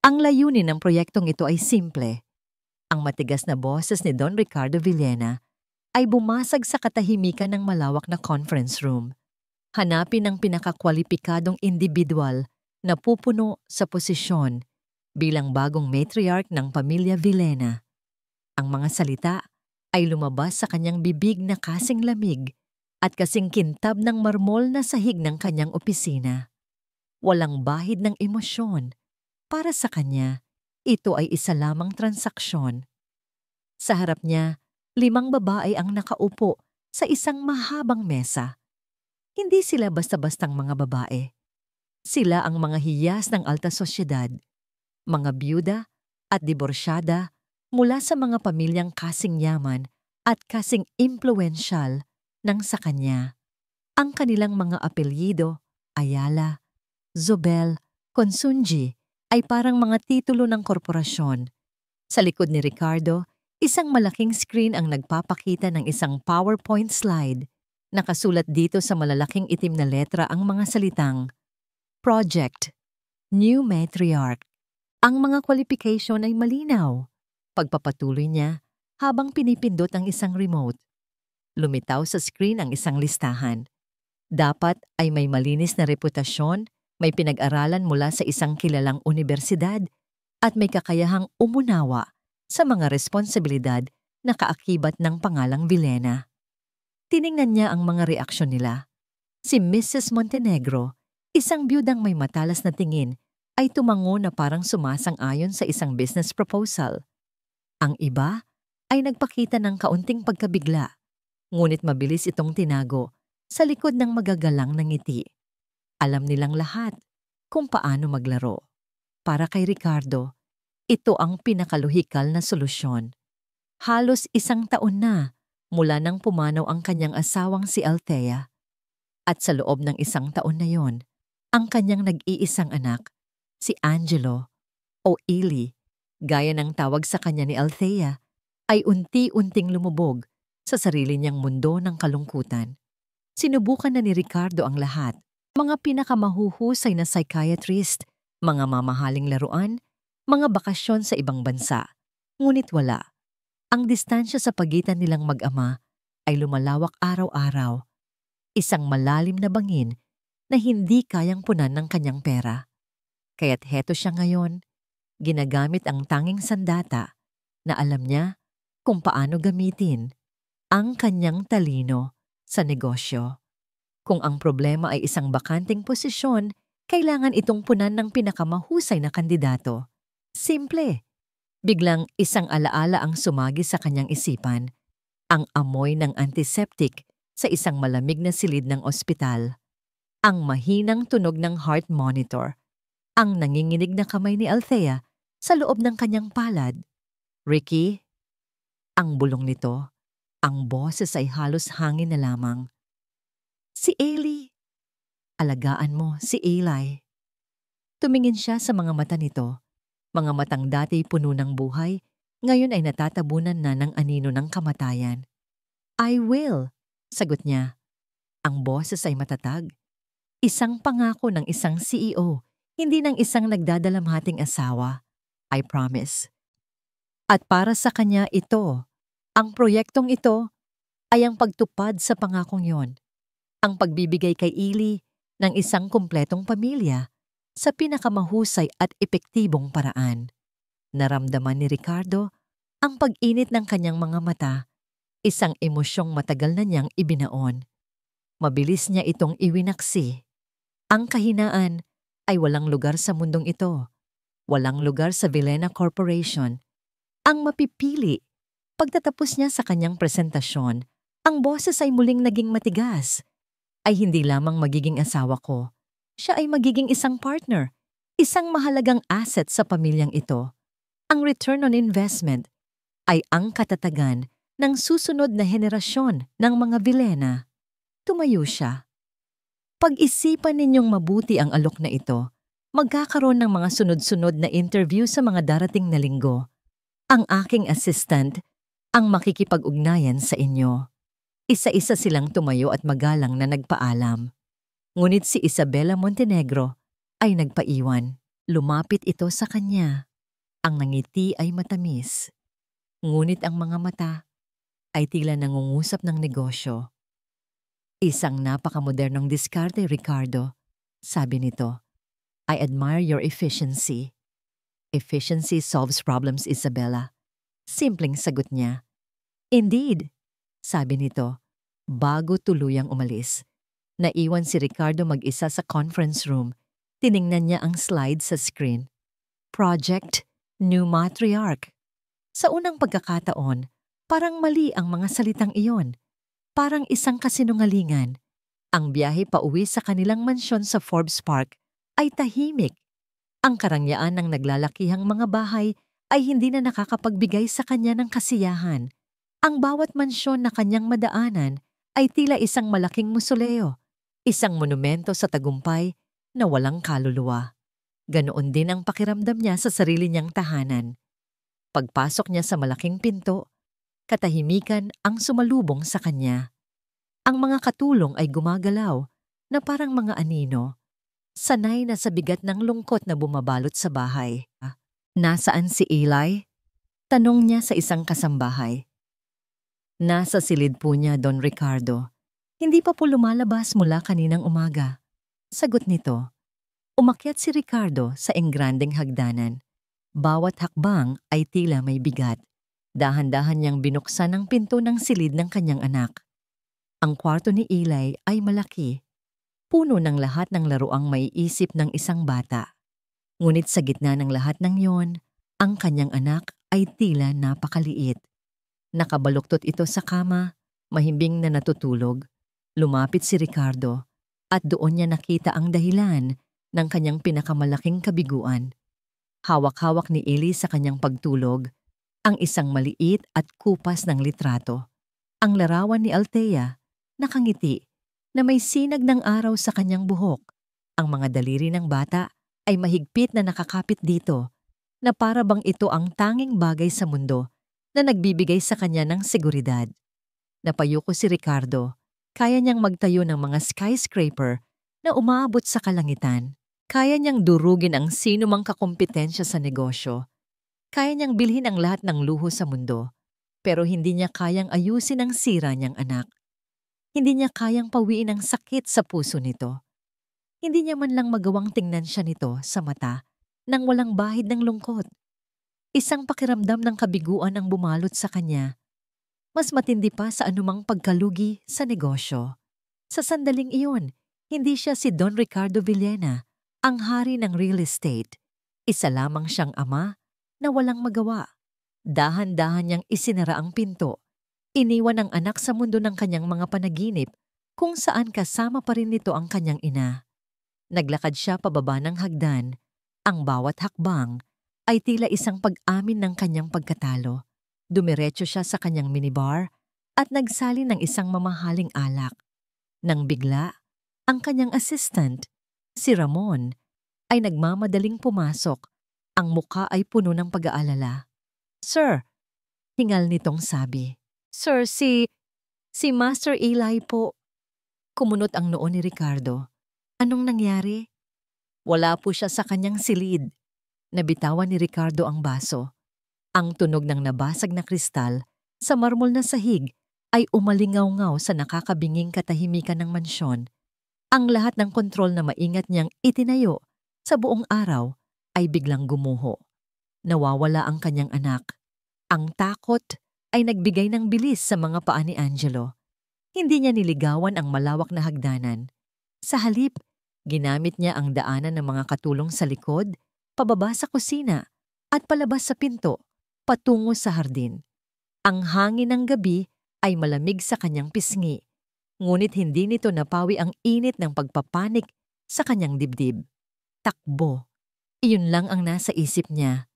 Ang layunin ng proyektong ito ay simple. Ang matigas na boses ni Don Ricardo Villena ay bumasag sa katahimikan ng malawak na conference room. Hanapin ang pinakakwalipikadong individual na pupuno sa posisyon bilang bagong matriarch ng pamilya Villena. Ang mga salita ay lumabas sa kanyang bibig na kasing lamig at kasing kintab ng marmol na sahig ng kanyang opisina. Walang bahid ng emosyon. Para sa kanya, ito ay isa lamang transaksyon. Sa harap niya, 5 babae ang nakaupo sa isang mahabang mesa. Hindi sila basta-bastang mga babae. Sila ang mga hiyas ng alta sosyedad, mga byuda at diborsyada mula sa mga pamilyang kasing yaman at kasing impluwensyal ng sa kanya. Ang kanilang mga apelyido, Ayala, Zobel, Consunji, ay parang mga titulo ng korporasyon. Sa likod ni Ricardo, isang malaking screen ang nagpapakita ng isang PowerPoint slide. Nakasulat dito sa malalaking itim na letra ang mga salitang Project, New Matriarch. Ang mga qualification ay malinaw. Pagpapatuloy niya habang pinipindot ang isang remote. Lumitaw sa screen ang isang listahan. Dapat ay may malinis na reputasyon, may pinag-aralan mula sa isang kilalang unibersidad, at may kakayahang umunawa sa mga responsibilidad na kaakibat ng pangalang Villena. Tiningnan niya ang mga reaksyon nila. Si Mrs. Montenegro, isang byudang may matalas na tingin, ay tumango na parang sumasang-ayon sa isang business proposal. Ang iba ay nagpakita ng kaunting pagkabigla, ngunit mabilis itong tinago sa likod ng magagalang na ngiti. Alam nilang lahat kung paano maglaro. Para kay Ricardo, ito ang pinakalohikal na solusyon. Halos 1 taon na mula nang pumanaw ang kanyang asawang si Althea. At sa loob ng 1 taon na yon, ang kanyang nag-iisang anak, si Angelo o Ili, gaya ng tawag sa kanya ni Althea, ay unti-unting lumubog sa sarili niyang mundo ng kalungkutan. Sinubukan na ni Ricardo ang lahat, mga pinakamahuhusay na psychiatrist, mga mamahaling laruan, mga bakasyon sa ibang bansa. Ngunit wala. Ang distansya sa pagitan nilang mag-ama ay lumalawak araw-araw. Isang malalim na bangin na hindi kayang punan ng kanyang pera. Kaya't heto siya ngayon, ginagamit ang tanging sandata na alam niya kung paano gamitin ang kanyang talino sa negosyo. Kung ang problema ay isang bakanting posisyon, kailangan itong punan ng pinakamahusay na kandidato. Simple. Biglang isang alaala ang sumagi sa kanyang isipan, ang amoy ng antiseptic sa isang malamig na silid ng ospital, ang mahinang tunog ng heart monitor, ang nanginginig na kamay ni Althea sa loob ng kanyang palad. Ricky, ang bulong nito, ang boses ay halos hangin na lamang. Si Eli. Alagaan mo si Eli. Tumingin siya sa mga mata nito. Mga matang dati puno ng buhay, ngayon ay natatabunan na ng anino ng kamatayan. I will, sagot niya. Ang boses ay matatag. Isang pangako ng isang CEO, hindi ng isang nagdadalamhating asawa. I promise. At para sa kanya ito, ang proyektong ito ay ang pagtupad sa pangakong yon. Ang pagbibigay kay Eli ng isang kumpletong pamilya sa pinakamahusay at epektibong paraan. Naramdaman ni Ricardo ang pag-init ng kanyang mga mata, isang emosyong matagal na niyang ibinaon. Mabilis niya itong iwinaksi. Ang kahinaan ay walang lugar sa mundong ito. Walang lugar sa Villena Corporation. Ang mapipili, pagtatapos niya sa kanyang presentasyon, ang boses ay muling naging matigas. Ay hindi lamang magiging asawa ko. Siya ay magiging isang partner, isang mahalagang asset sa pamilyang ito. Ang return on investment ay ang katatagan ng susunod na henerasyon ng mga Villena. Tumayo siya. Pag-isipan ninyong mabuti ang alok na ito. Magkakaroon ng mga sunod-sunod na interview sa mga darating na linggo. Ang aking assistant ang makikipag-ugnayan sa inyo. Isa-isa silang tumayo at magalang na nagpaalam. Ngunit si Isabela Montenegro ay nagpaiwan. Lumapit ito sa kanya. Ang nangiti ay matamis. Ngunit ang mga mata ay tila nangungusap ng negosyo. Isang napakamodernong diskarte, Ricardo. Sabi nito, I admire your efficiency. Efficiency solves problems, Isabella. Simpleng sagot niya. Indeed, sabi nito, bago tuluyang umalis. Naiwan si Ricardo mag-isa sa conference room. Tiningnan niya ang slide sa screen. Project New Matriarch. Sa unang pagkakataon, parang mali ang mga salitang iyon. Parang isang kasinungalingan. Ang biyahe pauwi sa kanilang mansyon sa Forbes Park ay tahimik. Ang karangyaan ng naglalakihang mga bahay ay hindi na nakakapagbigay sa kanya ng kasiyahan. Ang bawat mansyon na kanyang madaanan ay tila isang malaking musoleo, isang monumento sa tagumpay na walang kaluluwa. Ganoon din ang pakiramdam niya sa sarili niyang tahanan. Pagpasok niya sa malaking pinto, katahimikan ang sumalubong sa kanya. Ang mga katulong ay gumagalaw na parang mga anino, sanay na sa bigat ng lungkot na bumabalot sa bahay. Nasaan si Eli? Tanong niya sa isang kasambahay. Nasa silid po niya, Don Ricardo. Hindi pa po lumalabas mula kaninang umaga. Sagot nito. Umakyat si Ricardo sa engrandeng hagdanan. Bawat hakbang ay tila may bigat. Dahan-dahan niyang binuksan ang pinto ng silid ng kanyang anak. Ang kwarto ni Eli ay malaki. Puno ng lahat ng laruang maiisip ng isang bata. Ngunit sa gitna ng lahat ng yon, ang kanyang anak ay tila napakaliit. Nakabaluktot ito sa kama, mahimbing na natutulog. Lumapit si Ricardo at doon niya nakita ang dahilan ng kanyang pinakamalaking kabiguan. Hawak-hawak ni Eli sa kanyang pagtulog ang isang maliit at kupas ng litrato. Ang larawan ni Althea, nakangiti, na may sinag ng araw sa kanyang buhok. Ang mga daliri ng bata ay mahigpit na nakakapit dito, na para bang ito ang tanging bagay sa mundo na nagbibigay sa kanya ng seguridad. Napayuko si Ricardo, kaya niyang magtayo ng mga skyscraper na umaabot sa kalangitan. Kaya niyang durugin ang sino mang kakumpetensya sa negosyo. Kaya niyang bilhin ang lahat ng luho sa mundo, pero hindi niya kayang ayusin ang sira niyang anak. Hindi niya kayang pawiin ang sakit sa puso nito. Hindi niya man lang magawang tingnan siya nito sa mata nang walang bahid ng lungkot. Isang pakiramdam ng kabiguan ang bumalot sa kanya. Mas matindi pa sa anumang pagkalugi sa negosyo. Sa sandaling iyon, hindi siya si Don Ricardo Villena, ang hari ng real estate. Isa lamang siyang ama na walang magawa. Dahan-dahan niyang isinara ang pinto. Iniwan ang anak sa mundo ng kanyang mga panaginip kung saan kasama pa rin nito ang kanyang ina. Naglakad siya pababa ng hagdan. Ang bawat hakbang ay tila isang pag-amin ng kanyang pagkatalo. Dumiretso siya sa kanyang minibar at nagsali ng isang mamahaling alak. Nang bigla, ang kanyang assistant, si Ramon, ay nagmamadaling pumasok. Ang mukha ay puno ng pag-aalala. Sir, hingal nitong sabi. Sir, si Master Eli po. Kumunot ang noo ni Ricardo. Anong nangyari? Wala po siya sa kanyang silid. Nabitawan ni Ricardo ang baso. Ang tunog ng nabasag na kristal sa marmol na sahig ay umalingaw-ngaw sa nakakabinging katahimikan ng mansyon. Ang lahat ng kontrol na maingat niyang itinayo sa buong araw ay biglang gumuho. Nawawala ang kanyang anak. Ang takot ay nagbigay ng bilis sa mga paa ni Angelo. Hindi niya niligawan ang malawak na hagdanan. Sa halip, ginamit niya ang daanan ng mga katulong sa likod, pababa sa kusina, at palabas sa pinto, patungo sa hardin. Ang hangin ng gabi ay malamig sa kanyang pisngi, ngunit hindi nito napawi ang init ng pagpapanik sa kanyang dibdib. Takbo. Iyon lang ang nasa isip niya.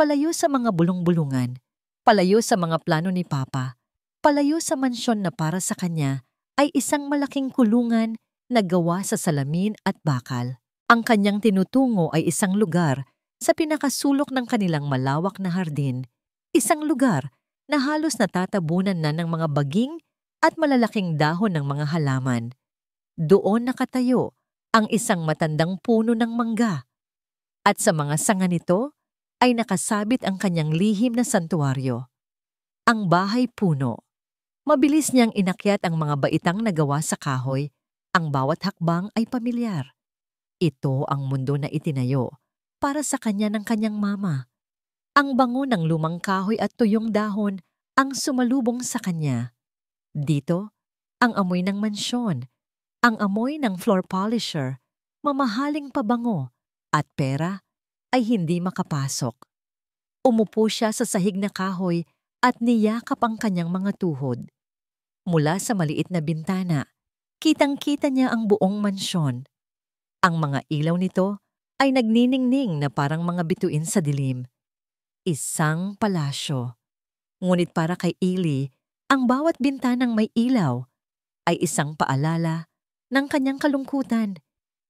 Palayo sa mga bulong-bulungan, palayo sa mga plano ni Papa, palayo sa mansyon na para sa kanya ay isang malaking kulungan na gawa sa salamin at bakal. Ang kanyang tinutungo ay isang lugar sa pinakasulok ng kanilang malawak na hardin, isang lugar na halos natatabunan na ng mga baging at malalaking dahon ng mga halaman. Doon nakatayo ang isang matandang puno ng mangga. At sa mga sanga nito ay nakasabit ang kanyang lihim na santuaryo. Ang bahay puno. Mabilis niyang inakyat ang mga baitang nagawa sa kahoy. Ang bawat hakbang ay pamilyar. Ito ang mundo na itinayo para sa kanya ng kanyang mama. Ang bango ng lumang kahoy at tuyong dahon ang sumalubong sa kanya. Dito, ang amoy ng mansyon, ang amoy ng floor polisher, mamahaling pabango, at pera ay hindi makapasok. Umupo siya sa sahig na kahoy at niyakap ang kanyang mga tuhod. Mula sa maliit na bintana, kitang-kita niya ang buong mansyon. Ang mga ilaw nito ay nagniningning na parang mga bituin sa dilim. Isang palasyo. Ngunit para kay Eli, ang bawat bintanang may ilaw ay isang paalala ng kanyang kalungkutan.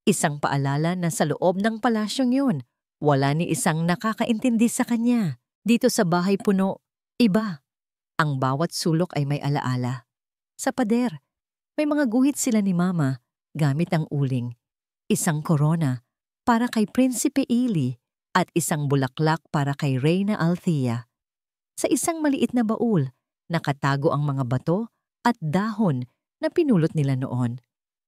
Isang paalala na sa loob ng palasyong yun, wala ni isang nakakaintindi sa kanya. Dito sa bahay puno, iba. Ang bawat sulok ay may alaala. Sa pader, may mga guhit sila ni Mama gamit ang uling. Isang korona para kay Prinsipe Eli at isang bulaklak para kay Reyna Althea. Sa isang maliit na baul, nakatago ang mga bato at dahon na pinulot nila noon.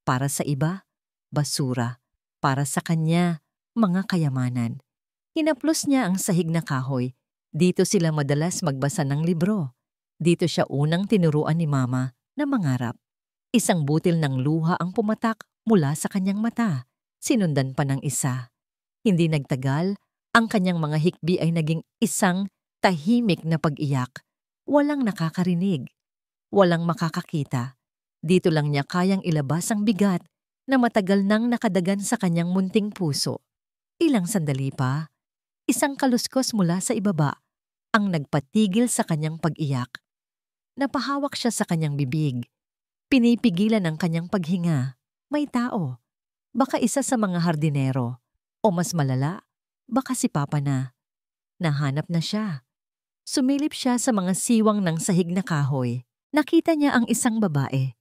Para sa iba, basura. Para sa kanya, mga kayamanan. Hinaplos niya ang sahig na kahoy. Dito sila madalas magbasa ng libro. Dito siya unang tinuruan ni Mama na mangarap. Isang butil ng luha ang pumatak mula sa kanyang mata. Sinundan pa ng isa. Hindi nagtagal, ang kanyang mga hikbi ay naging isang tahimik na pag-iyak. Walang nakakarinig. Walang makakakita. Dito lang niya kayang ilabas ang bigat na matagal nang nakadagan sa kanyang munting puso. Ilang sandali pa, isang kaluskos mula sa ibaba ang nagpatigil sa kanyang pag-iyak. Napahawak siya sa kanyang bibig. Pinipigilan ang kanyang paghinga. May tao. Baka isa sa mga hardinero. O mas malala, baka si Papa na. Nahanap na siya. Sumilip siya sa mga siwang ng sahig na kahoy. Nakita niya ang isang babae.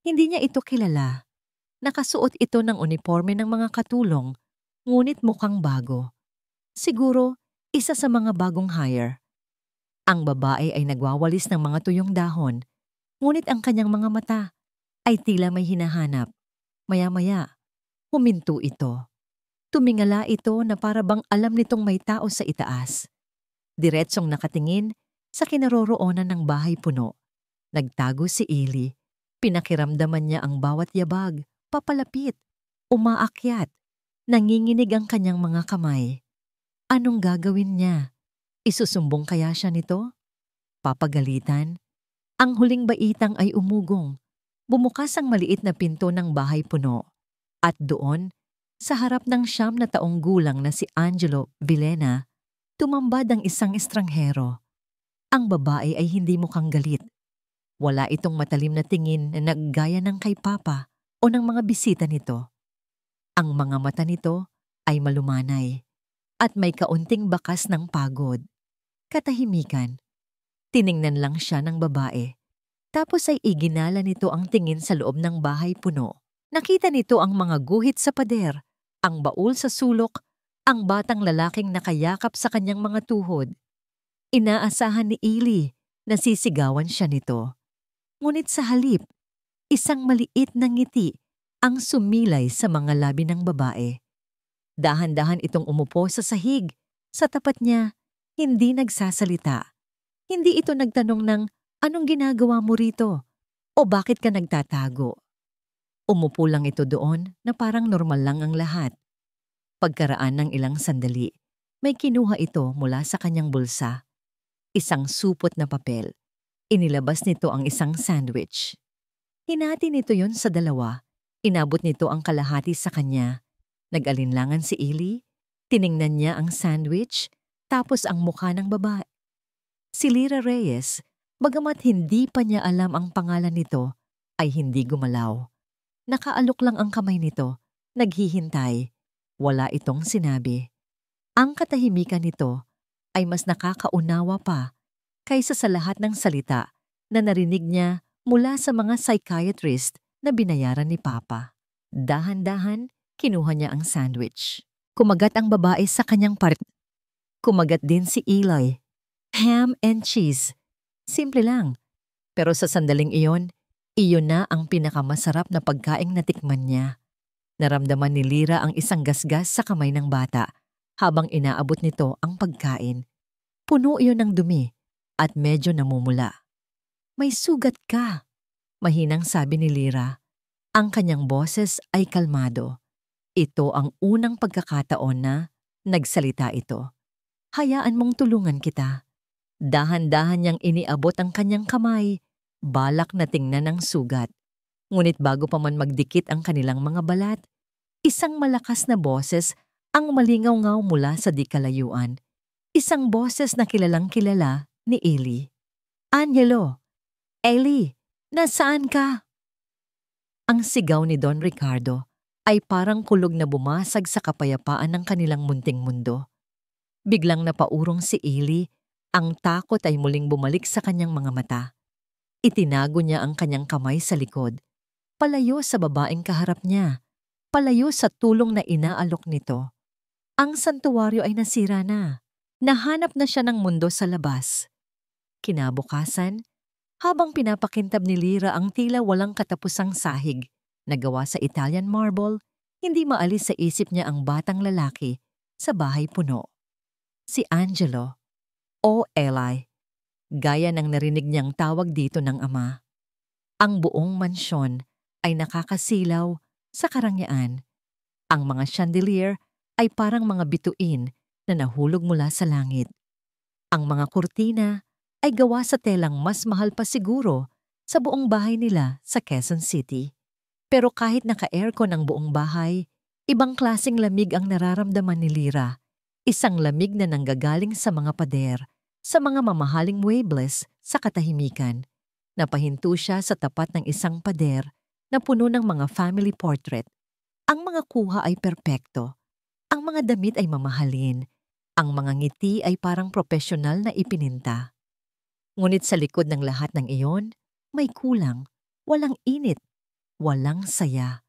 Hindi niya ito kilala. Nakasuot ito ng uniforme ng mga katulong, ngunit mukhang bago. Siguro, isa sa mga bagong hire. Ang babae ay nagwawalis ng mga tuyong dahon, ngunit ang kanyang mga mata ay tila may hinahanap. Maya-maya, huminto ito. Tumingala ito na para bang alam nitong may tao sa itaas. Diretsong nakatingin sa kinaroroonan ng bahay puno. Nagtago si Eli. Pinakiramdaman niya ang bawat yabag, papalapit, umaakyat. Nanginginig ang kanyang mga kamay. Anong gagawin niya? Isusumbong kaya siya nito? Papagalitan? Ang huling baitang ay umugong. Bumukas ang maliit na pinto ng bahay puno. At doon, sa harap ng 9 na taong gulang na si Angelo Villena, tumambad ang isang estranghero. Ang babae ay hindi mukhang galit. Wala itong matalim na tingin na naggaya ng kay Papa o ng mga bisita nito. Ang mga mata nito ay malumanay at may kaunting bakas ng pagod. Katahimikan. Tiningnan lang siya ng babae. Tapos ay iginala nito ang tingin sa loob ng bahay puno. Nakita nito ang mga guhit sa pader, ang baul sa sulok, ang batang lalaking nakayakap sa kanyang mga tuhod. Inaasahan ni Eli na sisigawan siya nito. Ngunit sa halip, isang maliit na ngiti ang sumilay sa mga labi ng babae. Dahan-dahan itong umupo sa sahig. Sa tapat niya, hindi nagsasalita. Hindi ito nagtanong ng, anong ginagawa mo rito? O bakit ka nagtatago? Umupo lang ito doon na parang normal lang ang lahat. Pagkaraan ng ilang sandali, may kinuha ito mula sa kanyang bulsa. Isang supot na papel. Inilabas nito ang isang sandwich. Hinati nito yon sa 2. Inabot nito ang kalahati sa kanya. Nag-alinlangan si Eli. Tiningnan niya ang sandwich, tapos ang mukha ng babae. Si Lyra Reyes, bagamat hindi pa niya alam ang pangalan nito, ay hindi gumalaw. Nakaalok lang ang kamay nito, naghihintay. Wala itong sinabi. Ang katahimikan nito ay mas nakakaunawa pa kaysa sa lahat ng salita na narinig niya mula sa mga psychiatrist na binayaran ni Papa. Dahan-dahan, kinuha niya ang sandwich. Kumagat ang babae sa kanyang part. Kumagat din si Eli. Ham and cheese. Simple lang. Pero sa sandaling iyon na ang pinakamasarap na pagkaing natikman niya. Naramdaman ni Lyra ang isang gasgas sa kamay ng bata habang inaabot nito ang pagkain. Puno iyon ng dumi at medyo namumula. May sugat ka, mahinang sabi ni Lyra. Ang kanyang boses ay kalmado. Ito ang unang pagkakataon na nagsalita ito. Hayaan mong tulungan kita. Dahan-dahan niyang iniabot ang kanyang kamay, balak na tingnan ang sugat. Ngunit bago pa man magdikit ang kanilang mga balat, isang malakas na boses ang malingaw-ngaw mula sa di kalayuan. Isang boses na kilalang-kilala ni Eli. Angelo! Eli! Nasaan ka? Ang sigaw ni Don Ricardo ay parang kulog na bumasag sa kapayapaan ng kanilang munting mundo. Biglang napaurong si Eli, ang takot ay muling bumalik sa kanyang mga mata. Itinago niya ang kanyang kamay sa likod, palayo sa babaeng kaharap niya, palayo sa tulong na inaalok nito. Ang santuwaryo ay nasira na. Nahanap na siya ng mundo sa labas. Kinabukasan, habang pinapakintab ni Lyra ang tila walang katapusang sahig na gawa sa Italian marble, hindi maalis sa isip niya ang batang lalaki sa bahay puno. Si Angelo, o Eli, gaya ng narinig niyang tawag dito ng ama. Ang buong mansyon ay nakakasilaw sa karangyaan. Ang mga chandelier ay parang mga bituin na nahulog mula sa langit. Ang mga kurtina ay gawa sa telang mas mahal pa siguro sa buong bahay nila sa Quezon City. Pero kahit naka-aircon ang buong bahay, ibang klaseng lamig ang nararamdaman ni Lyra. Isang lamig na nanggagaling sa mga pader, sa mga mamahaling muebles sa katahimikan. Napahinto siya sa tapat ng isang pader na puno ng mga family portrait. Ang mga kuha ay perpekto. Ang mga damit ay mamahalin. Ang mga ngiti ay parang propesyonal na ipininta. Ngunit sa likod ng lahat ng iyon, may kulang, walang init, walang saya.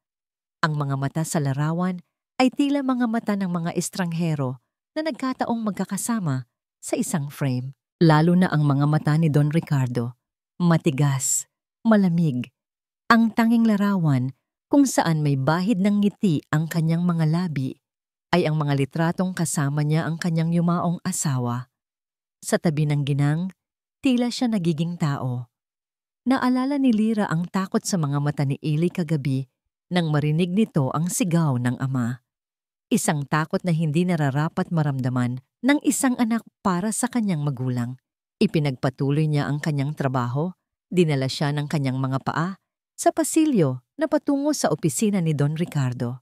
Ang mga mata sa larawan ay tila mga mata ng mga estranghero na nagkataong magkakasama sa isang frame. Lalo na ang mga mata ni Don Ricardo. Matigas, malamig. Ang tanging larawan kung saan may bahid ng ngiti ang kanyang mga labi ay ang mga litratong kasama niya ang kanyang yumaong asawa. Sa tabi ng ginang, tila siya nagiging tao. Naalala ni Lyra ang takot sa mga mata ni Eli kagabi nang marinig nito ang sigaw ng ama. Isang takot na hindi nararapat maramdaman ng isang anak para sa kanyang magulang. Ipinagpatuloy niya ang kanyang trabaho, dinala siya ng kanyang mga paa sa pasilyo na patungo sa opisina ni Don Ricardo.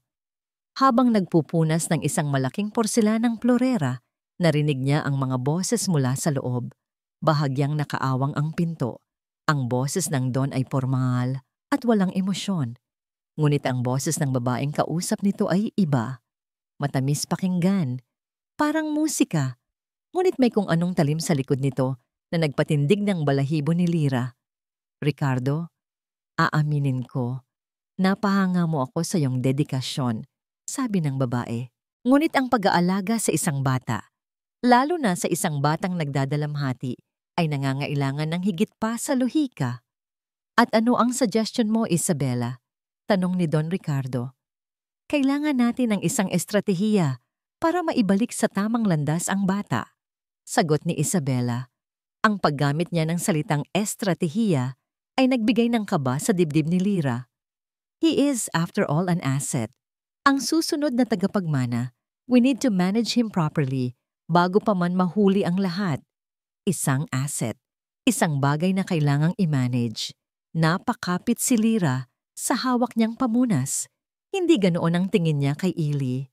Habang nagpupunas ng isang malaking porselanang florera, narinig niya ang mga boses mula sa loob. Bahagyang nakaawang ang pinto. Ang boses ng Don ay formal at walang emosyon. Ngunit ang boses ng babaeng kausap nito ay iba. Matamis pakinggan, parang musika. Ngunit may kung anong talim sa likod nito na nagpatindig ng balahibo ni Lyra. Ricardo, aaminin ko, napahanga mo ako sa iyong dedikasyon, sabi ng babae. Ngunit ang pag-aalaga sa isang bata, lalo na sa isang batang nagdadalamhati, ay nangangailangan ng higit pa sa lohika. At ano ang suggestion mo, Isabela? Tanong ni Don Ricardo. Kailangan natin ng isang estratehiya para maibalik sa tamang landas ang bata. Sagot ni Isabela. Ang paggamit niya ng salitang estratehiya ay nagbigay ng kaba sa dibdib ni Lyra. He is, after all, an asset. Ang susunod na tagapagmana, we need to manage him properly bago pa man mahuli ang lahat. Isang asset, isang bagay na kailangang i-manage. Napakapit si Lyra sa hawak niyang pamunas. Hindi ganoon ang tingin niya kay Eli.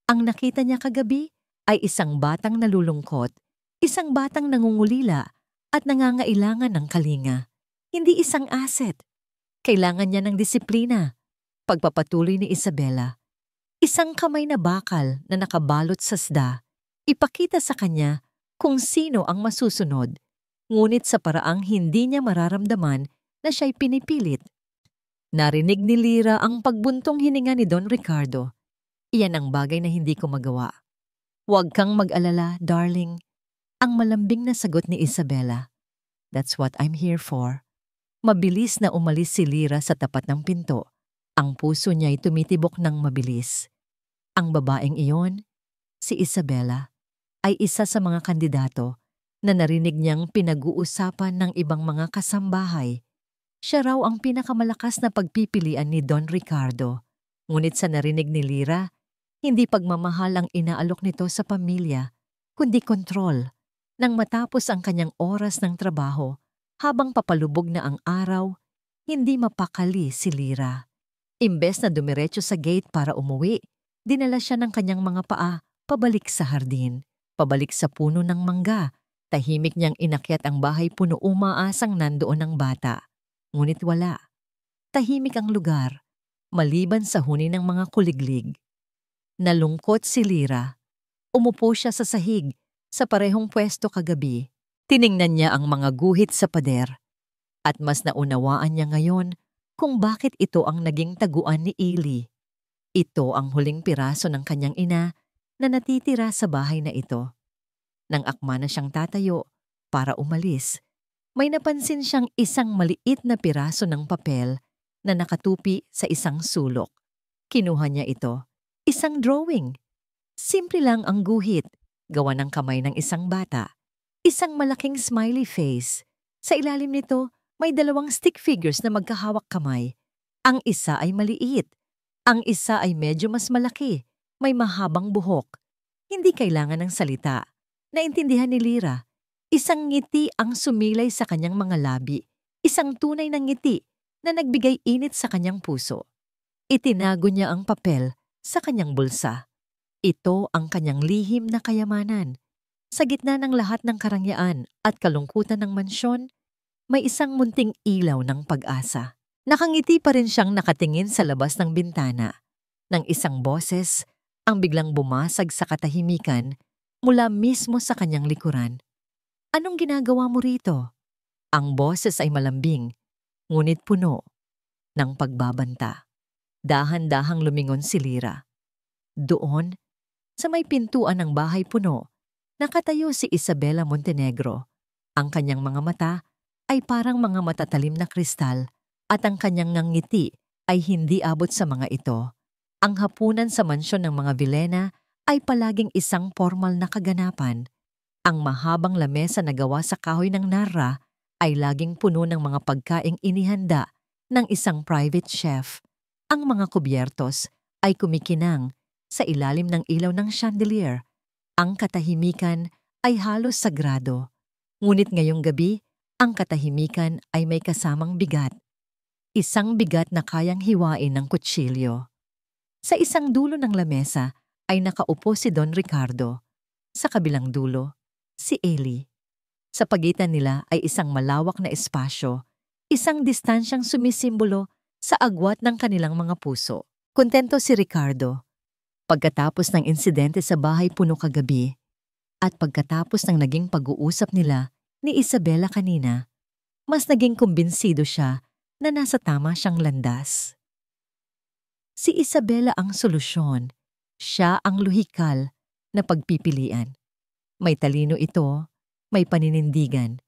Ang nakita niya kagabi ay isang batang nalulungkot, isang batang nangungulila at nangangailangan ng kalinga. Hindi isang asset. Kailangan niya ng disiplina. Pagpapatuloy ni Isabela. Isang kamay na bakal na nakabalot sa sda. Ipakita sa kanya kung sino ang masusunod, ngunit sa paraang hindi niya mararamdaman na siya'y pinipilit. Narinig ni Lyra ang pagbuntong hininga ni Don Ricardo. Iyan ang bagay na hindi ko magawa. Huwag kang mag-alala, darling. Ang malambing na sagot ni Isabela. That's what I'm here for. Mabilis na umalis si Lyra sa tapat ng pinto. Ang puso niya'y tumitibok ng mabilis. Ang babaeng iyon, si Isabela, ay isa sa mga kandidato na narinig niyang pinag-uusapan ng ibang mga kasambahay. Siya raw ang pinakamalakas na pagpipilian ni Don Ricardo. Ngunit sa narinig ni Lyra, hindi pagmamahal ang inaalok nito sa pamilya, kundi kontrol. Nang matapos ang kanyang oras ng trabaho, habang papalubog na ang araw, hindi mapakali si Lyra. Imbes na dumiretso sa gate para umuwi, dinala siya ng kanyang mga paa pabalik sa hardin, pabalik sa puno ng mangga. Tahimik niyang inakyat ang bahay puno umaasang nandoon ang bata. Ngunit wala. Tahimik ang lugar, maliban sa huni ng mga kuliglig. Nalungkot si Lyra. Umupo siya sa sahig, sa parehong pwesto kagabi. Tiningnan niya ang mga guhit sa pader. At mas naunawaan niya ngayon kung bakit ito ang naging taguan ni Eli. Ito ang huling piraso ng kanyang ina na natitira sa bahay na ito. Nang akma na siyang tatayo para umalis, may napansin siyang isang maliit na piraso ng papel na nakatupi sa isang sulok. Kinuha niya ito. Isang drawing. Simple lang ang guhit, gawa ng kamay ng isang bata. Isang malaking smiley face. Sa ilalim nito, may dalawang stick figures na magkahawak kamay. Ang isa ay maliit. Ang isa ay medyo mas malaki. May mahabang buhok. Hindi kailangan ng salita. Naintindihan ni Lyra. Isang ngiti ang sumilay sa kanyang mga labi. Isang tunay na ngiti na nagbigay init sa kanyang puso. Itinago niya ang papel sa kanyang bulsa. Ito ang kanyang lihim na kayamanan. Sa gitna ng lahat ng karangyaan at kalungkutan ng mansyon, may isang munting ilaw ng pag-asa. Nakangiti pa rin siyang nakatingin sa labas ng bintana. Nang isang boses ang biglang bumasag sa katahimikan mula mismo sa kanyang likuran. Anong ginagawa mo rito? Ang boses ay malambing, ngunit puno ng pagbabanta. Dahan-dahang lumingon si Lyra. Doon, sa may pintuan ng bahay puno, nakatayo si Isabela Montenegro. Ang kanyang mga mata ay parang mga matatalim na kristal at ang kanyang ngiti ay hindi abot sa mga ito. Ang hapunan sa mansyon ng mga Villena ay palaging isang formal na kaganapan. Ang mahabang lamesa na gawa sa kahoy ng narra ay laging puno ng mga pagkaing inihanda ng isang private chef. Ang mga kubyertos ay kumikinang sa ilalim ng ilaw ng chandelier. Ang katahimikan ay halos sagrado. Ngunit ngayong gabi, ang katahimikan ay may kasamang bigat. Isang bigat na kayang hiwain ng kutsilyo. Sa isang dulo ng lamesa ay nakaupo si Don Ricardo. Sa kabilang dulo, si Eli. Sa pagitan nila ay isang malawak na espasyo, isang distansyang sumisimbolo sa agwat ng kanilang mga puso. Kontento si Ricardo. Pagkatapos ng insidente sa bahay puno kagabi, at pagkatapos ng naging pag-uusap nila ni Isabela kanina, mas naging kumbinsido siya na nasa tama siyang landas. Si Isabela ang solusyon. Siya ang luhikal na pagpipilian. May talino ito, may paninindigan.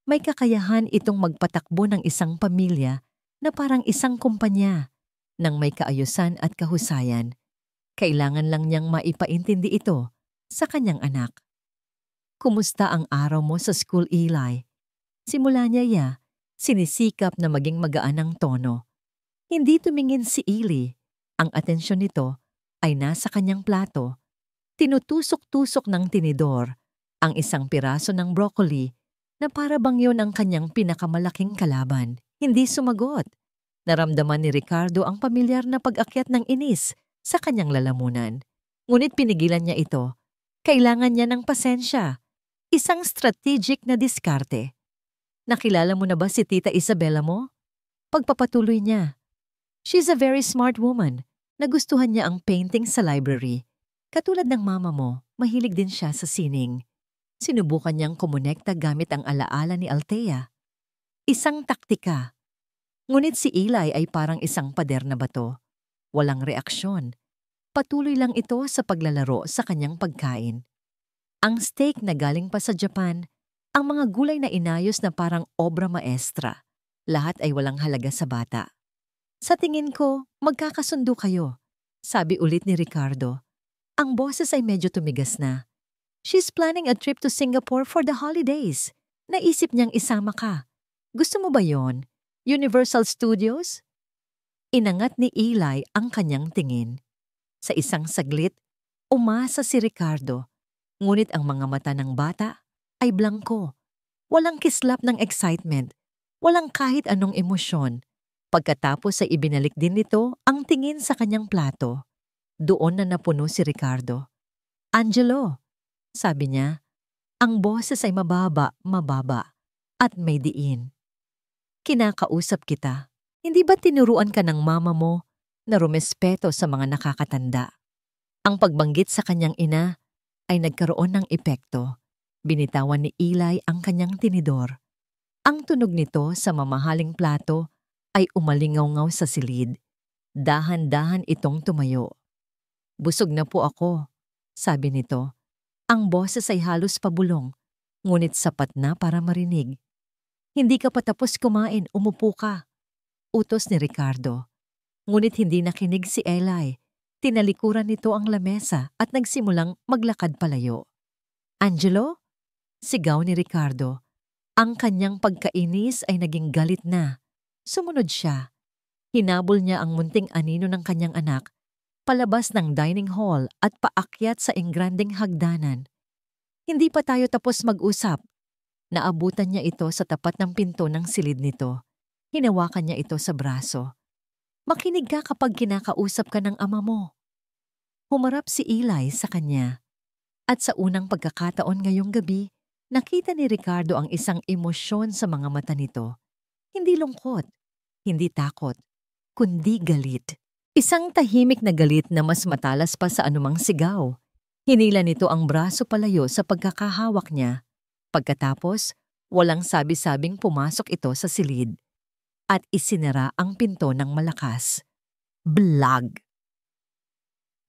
May kakayahan itong magpatakbo ng isang pamilya na parang isang kumpanya ng may kaayusan at kahusayan. Kailangan lang niyang maipaintindi ito sa kanyang anak. Kumusta ang araw mo sa school, Eli? Simula niya sinisikap na maging magaan ang tono. Hindi tumingin si Eli. Ang atensyon nito ay nasa kanyang plato. Tinutusok-tusok ng tinidor ang isang piraso ng broccoli na para bang yun ang kanyang pinakamalaking kalaban. Hindi sumagot. Naramdaman ni Ricardo ang pamilyar na pag-akyat ng inis sa kanyang lalamunan. Ngunit pinigilan niya ito. Kailangan niya ng pasensya. Isang strategic na diskarte. Nakilala mo na ba si Tita Isabela mo? Pagpapatuloy niya. She's a very smart woman. Nagustuhan niya ang painting sa library. Katulad ng mama mo, mahilig din siya sa sining. Sinubukan niyang kumonekta gamit ang alaala ni Althea. Isang taktika. Ngunit si Eli ay parang isang pader na bato. Walang reaksyon. Patuloy lang ito sa paglalaro sa kanyang pagkain. Ang steak na galing pa sa Japan, ang mga gulay na inayos na parang obra maestra. Lahat ay walang halaga sa bata. Sa tingin ko, magkakasundo kayo, sabi ulit ni Ricardo. Ang boses ay medyo tumigas na. She's planning a trip to Singapore for the holidays. Naisip niyang isama ka. Gusto mo ba yon? Universal Studios? Inangat ni Eli ang kanyang tingin. Sa isang saglit, umasa si Ricardo. Ngunit ang mga mata ng bata ay blangko. Walang kislap ng excitement. Walang kahit anong emosyon. Pagkatapos ay ibinalik din nito ang tingin sa kanyang plato. Doon na napuno si Ricardo. Angelo, sabi niya, ang boses ay mababa, at may diin. Kinakausap kita. Hindi ba tinuruan ka ng mama mo na rumespeto sa mga nakakatanda? Ang pagbanggit sa kanyang ina ay nagkaroon ng epekto. Binitawan ni Eli ang kanyang tinidor. Ang tunog nito sa mamahaling plato ay umalingaw-ngaw sa silid. Dahan-dahan itong tumayo. Busog na po ako, sabi nito. Ang boses ay halos pabulong, ngunit sapat na para marinig. Hindi ka pa tapos kumain, umupo ka. Utos ni Ricardo. Ngunit hindi nakinig si Eli. Tinalikuran nito ang lamesa at nagsimulang maglakad palayo. Angelo? Sigaw ni Ricardo. Ang kanyang pagkainis ay naging galit na. Sumunod siya. Hinabol niya ang munting anino ng kanyang anak, palabas ng dining hall at paakyat sa engrandeng hagdanan. Hindi pa tayo tapos mag-usap. Naabutan niya ito sa tapat ng pinto ng silid nito. Hinawakan niya ito sa braso. Makinig ka kapag kinakausap ka ng ama mo. Humarap si Eli sa kanya. At sa unang pagkakataon ngayong gabi, nakita ni Ricardo ang isang emosyon sa mga mata nito. Hindi lungkot, hindi takot, kundi galit. Isang tahimik na galit na mas matalas pa sa anumang sigaw. Hinila nito ang braso palayo sa pagkakahawak niya. Pagkatapos, walang sabi-sabing pumasok ito sa silid. At isinara ang pinto ng malakas. Blag!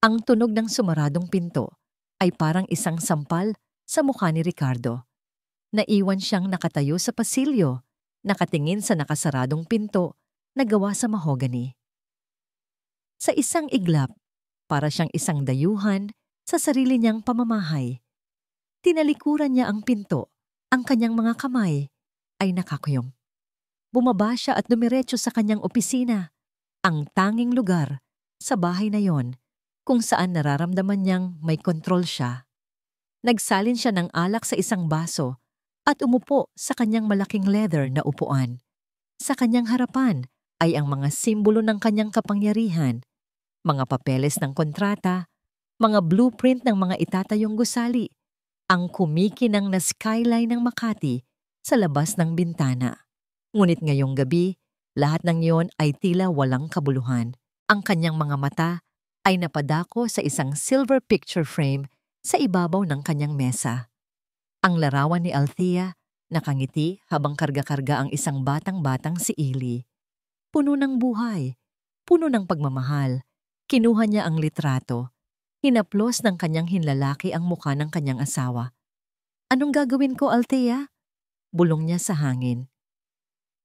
Ang tunog ng sumaradong pinto ay parang isang sampal sa mukha ni Ricardo. Naiwan siyang nakatayo sa pasilyo, nakatingin sa nakasaradong pinto na gawa sa mahogany. Sa isang iglap, para siyang isang dayuhan sa sarili niyang pamamahay. Tinalikuran niya ang pinto, ang kanyang mga kamay ay nakakuyong. Bumaba siya at dumiretso sa kanyang opisina, ang tanging lugar sa bahay na yon kung saan nararamdaman niyang may kontrol siya. Nagsalin siya ng alak sa isang baso at umupo sa kanyang malaking leather na upuan. Sa kanyang harapan ay ang mga simbolo ng kanyang kapangyarihan, mga papeles ng kontrata, mga blueprint ng mga itatayong gusali, ang kumikinang na skyline ng Makati sa labas ng bintana. Ngunit ngayong gabi, lahat ng iyon ay tila walang kabuluhan. Ang kanyang mga mata ay napadako sa isang silver picture frame sa ibabaw ng kanyang mesa. Ang larawan ni Althea, nakangiti habang karga-karga ang isang batang-batang si Eli. Puno ng buhay, puno ng pagmamahal. Kinuha niya ang litrato. Hinaplos ng kanyang hinlalaki ang mukha ng kanyang asawa. Anong gagawin ko, Althea? Bulong niya sa hangin.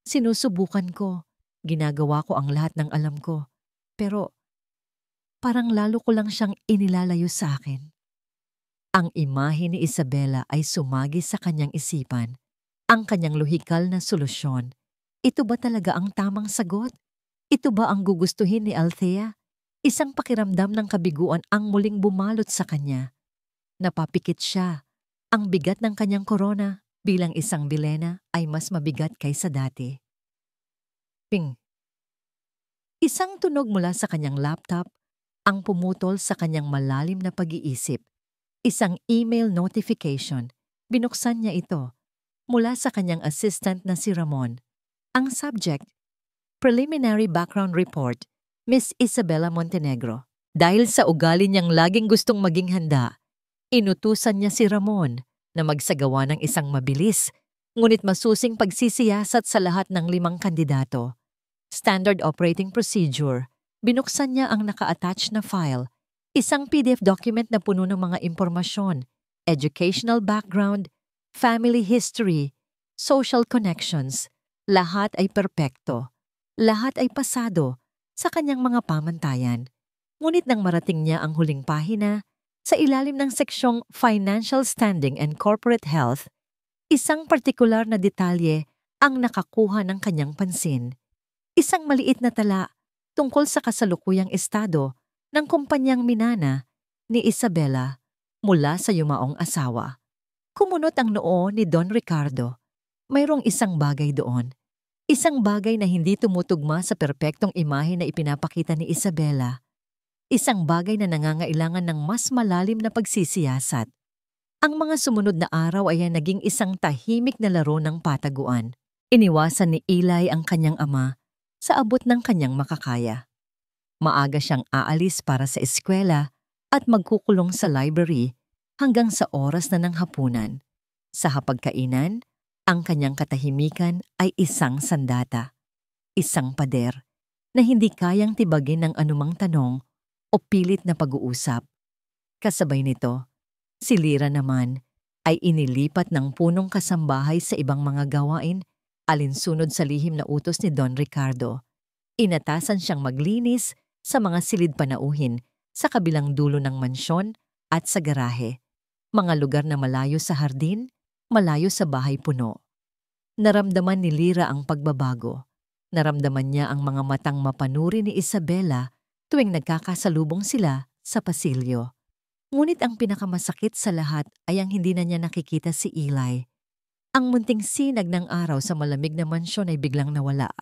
Sinusubukan ko. Ginagawa ko ang lahat ng alam ko. Pero parang lalo ko lang siyang inilalayo sa akin. Ang imahe ni Isabela ay sumagi sa kanyang isipan. Ang kanyang lohikal na solusyon. Ito ba talaga ang tamang sagot? Ito ba ang gugustuhin ni Althea? Isang pakiramdam ng kabiguan ang muling bumalot sa kanya. Napapikit siya. Ang bigat ng kanyang korona bilang isang Vilhena ay mas mabigat kaysa dati. Ping. Isang tunog mula sa kanyang laptop ang pumutol sa kanyang malalim na pag-iisip. Isang email notification. Binuksan niya ito. Mula sa kanyang assistant na si Ramon. Ang subject, Preliminary Background Report, Miss Isabela Montenegro. Dahil sa ugali niyang laging gustong maging handa, inutusan niya si Ramon na magsagawa ng isang mabilis, ngunit masusing pagsisiyasat sa lahat ng 5 kandidato. Standard Operating Procedure. Binuksan niya ang naka-attach na file. Isang PDF document na puno ng mga impormasyon, educational background, family history, social connections. Lahat ay perpekto. Lahat ay pasado sa kanyang mga pamantayan. Ngunit nang marating niya ang huling pahina, sa ilalim ng seksyong Financial Standing and Corporate Health, isang partikular na detalye ang nakakuha ng kanyang pansin. Isang maliit na tala tungkol sa kasalukuyang estado ng kumpanyang minana ni Isabela mula sa yumaong asawa. Kumunot ang noo ni Don Ricardo. Mayroong isang bagay doon. Isang bagay na hindi tumutugma sa perpektong imahe na ipinapakita ni Isabela. Isang bagay na nangangailangan ng mas malalim na pagsisiyasat. Ang mga sumunod na araw ay naging isang tahimik na laro ng pataguan. Iniwasan ni Eli ang kanyang ama sa abot ng kanyang makakaya. Maaga siyang aalis para sa eskwela at magkukulong sa library hanggang sa oras na ng hapunan. Sa hapagkainan, ang kanyang katahimikan ay isang sandata, isang pader na hindi kayang tibagin ng anumang tanong o pilit na pag-uusap. Kasabay nito, si Lyra naman ay inilipat ng punong kasambahay sa ibang mga gawain alinsunod sa lihim na utos ni Don Ricardo. Inatasan siyang maglinis sa mga silid panauhin sa kabilang dulo ng mansyon at sa garahe, mga lugar na malayo sa hardin, malayo sa bahay puno. Naramdaman ni Lyra ang pagbabago. Naramdaman niya ang mga matang mapanuri ni Isabela tuwing nagkakasalubong sila sa pasilyo. Ngunit ang pinakamasakit sa lahat ay ang hindi na niya nakikita si Eli. Ang munting sinag ng araw sa malamig na mansyon ay biglang nawala.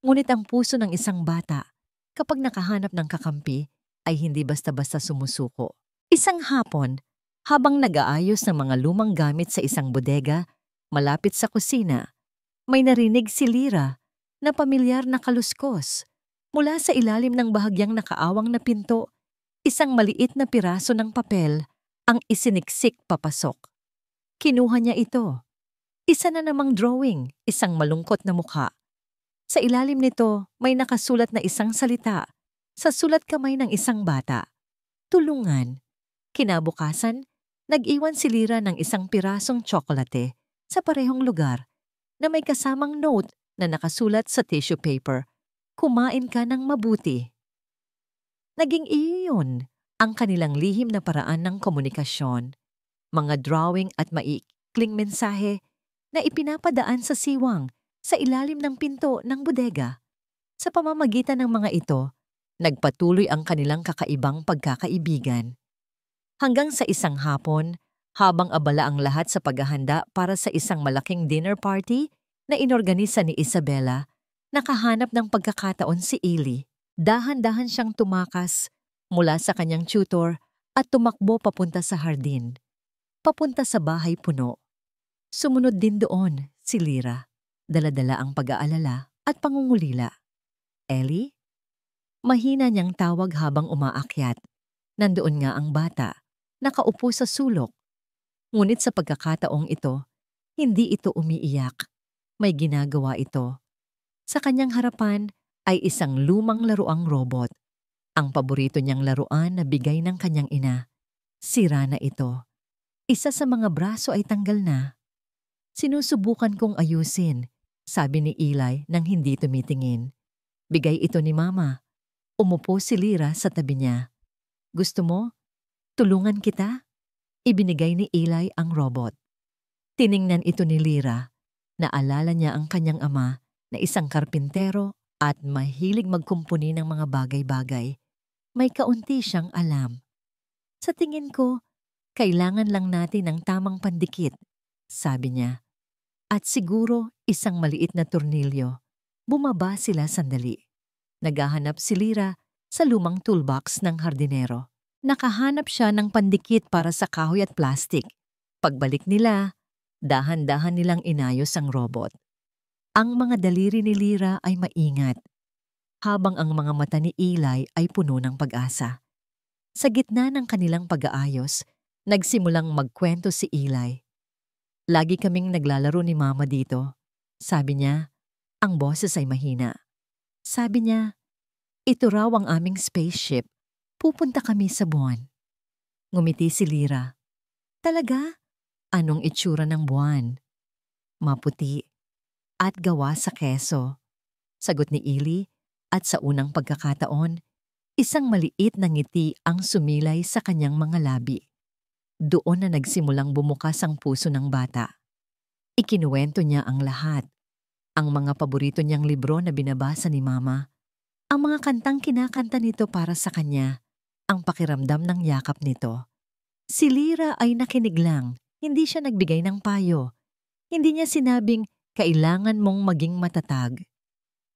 Ngunit ang puso ng isang bata, kapag nakahanap ng kakampi, ay hindi basta-basta sumusuko. Isang hapon, habang nag-aayos ng mga lumang gamit sa isang bodega, malapit sa kusina, may narinig si Lyra na pamilyar na kaluskos. Mula sa ilalim ng bahagyang nakaawang na pinto, isang maliit na piraso ng papel ang isiniksik papasok. Kinuha niya ito. Isa na namang drawing, isang malungkot na mukha. Sa ilalim nito, may nakasulat na isang salita sa sulat kamay ng isang bata. Tulungan. Kinabukasan, nag-iwan si Lyra ng isang pirasong tsokolate sa parehong lugar na may kasamang note na nakasulat sa tissue paper. Kumain ka ng mabuti. Naging iyon ang kanilang lihim na paraan ng komunikasyon. Mga drawing at maikling mensahe na ipinapadaan sa siwang sa ilalim ng pinto ng bodega. Sa pamamagitan ng mga ito, nagpatuloy ang kanilang kakaibang pagkakaibigan. Hanggang sa isang hapon, habang abala ang lahat sa paghahanda para sa isang malaking dinner party na inorganisa ni Isabela, nakahanap ng pagkakataon si Eli. Dahan-dahan siyang tumakas mula sa kanyang tutor at tumakbo papunta sa hardin, papunta sa bahay puno. Sumunod din doon si Lyra, dala-dala ang pag-aalala at pangungulila. Ellie? Mahina niyang tawag habang umaakyat. Nandoon nga ang bata, nakaupo sa sulok. Ngunit sa pagkakataong ito, hindi ito umiiyak. May ginagawa ito. Sa kanyang harapan ay isang lumang laruang robot. Ang paborito niyang laruan na bigay ng kanyang ina. Sira na ito. Isa sa mga braso ay tanggal na. Sinusubukan kong ayusin, sabi ni Eli nang hindi tumitingin. Bigay ito ni Mama. Umupo si Lyra sa tabi niya. Gusto mo? Tulungan kita? Ibinigay ni Eli ang robot. Tiningnan ito ni Lyra. Naalala niya ang kanyang ama na isang karpintero at mahilig magkumpuni ng mga bagay-bagay. May kaunti siyang alam. Sa tingin ko, kailangan lang natin ng tamang pandikit, sabi niya. At siguro isang maliit na tornilyo. Bumaba sila sandali. Naghahanap si Lyra sa lumang toolbox ng hardinero. Nakahanap siya ng pandikit para sa kahoy at plastik. Pagbalik nila, dahan-dahan nilang inayos ang robot. Ang mga daliri ni Lyra ay maingat, habang ang mga mata ni Eli ay puno ng pag-asa. Sa gitna ng kanilang pag-aayos, nagsimulang magkwento si Eli. Lagi kaming naglalaro ni Mama dito. Sabi niya, ang boses ay mahina. Sabi niya, ito raw ang aming spaceship. Pupunta kami sa buwan. Ngumiti si Lyra. Talaga? Anong itsura ng buwan? Maputi at gawa sa keso. Sagot ni Ili at sa unang pagkakataon, isang maliit na ngiti ang sumilay sa kanyang mga labi. Doon na nagsimulang bumukas ang puso ng bata. Ikinuwento niya ang lahat. Ang mga paborito niyang libro na binabasa ni Mama, ang mga kantang kinakanta nito para sa kanya, ang pakiramdam ng yakap nito. Si Lyra ay nakinig lang, hindi siya nagbigay ng payo. Hindi niya sinabing kailangan mong maging matatag.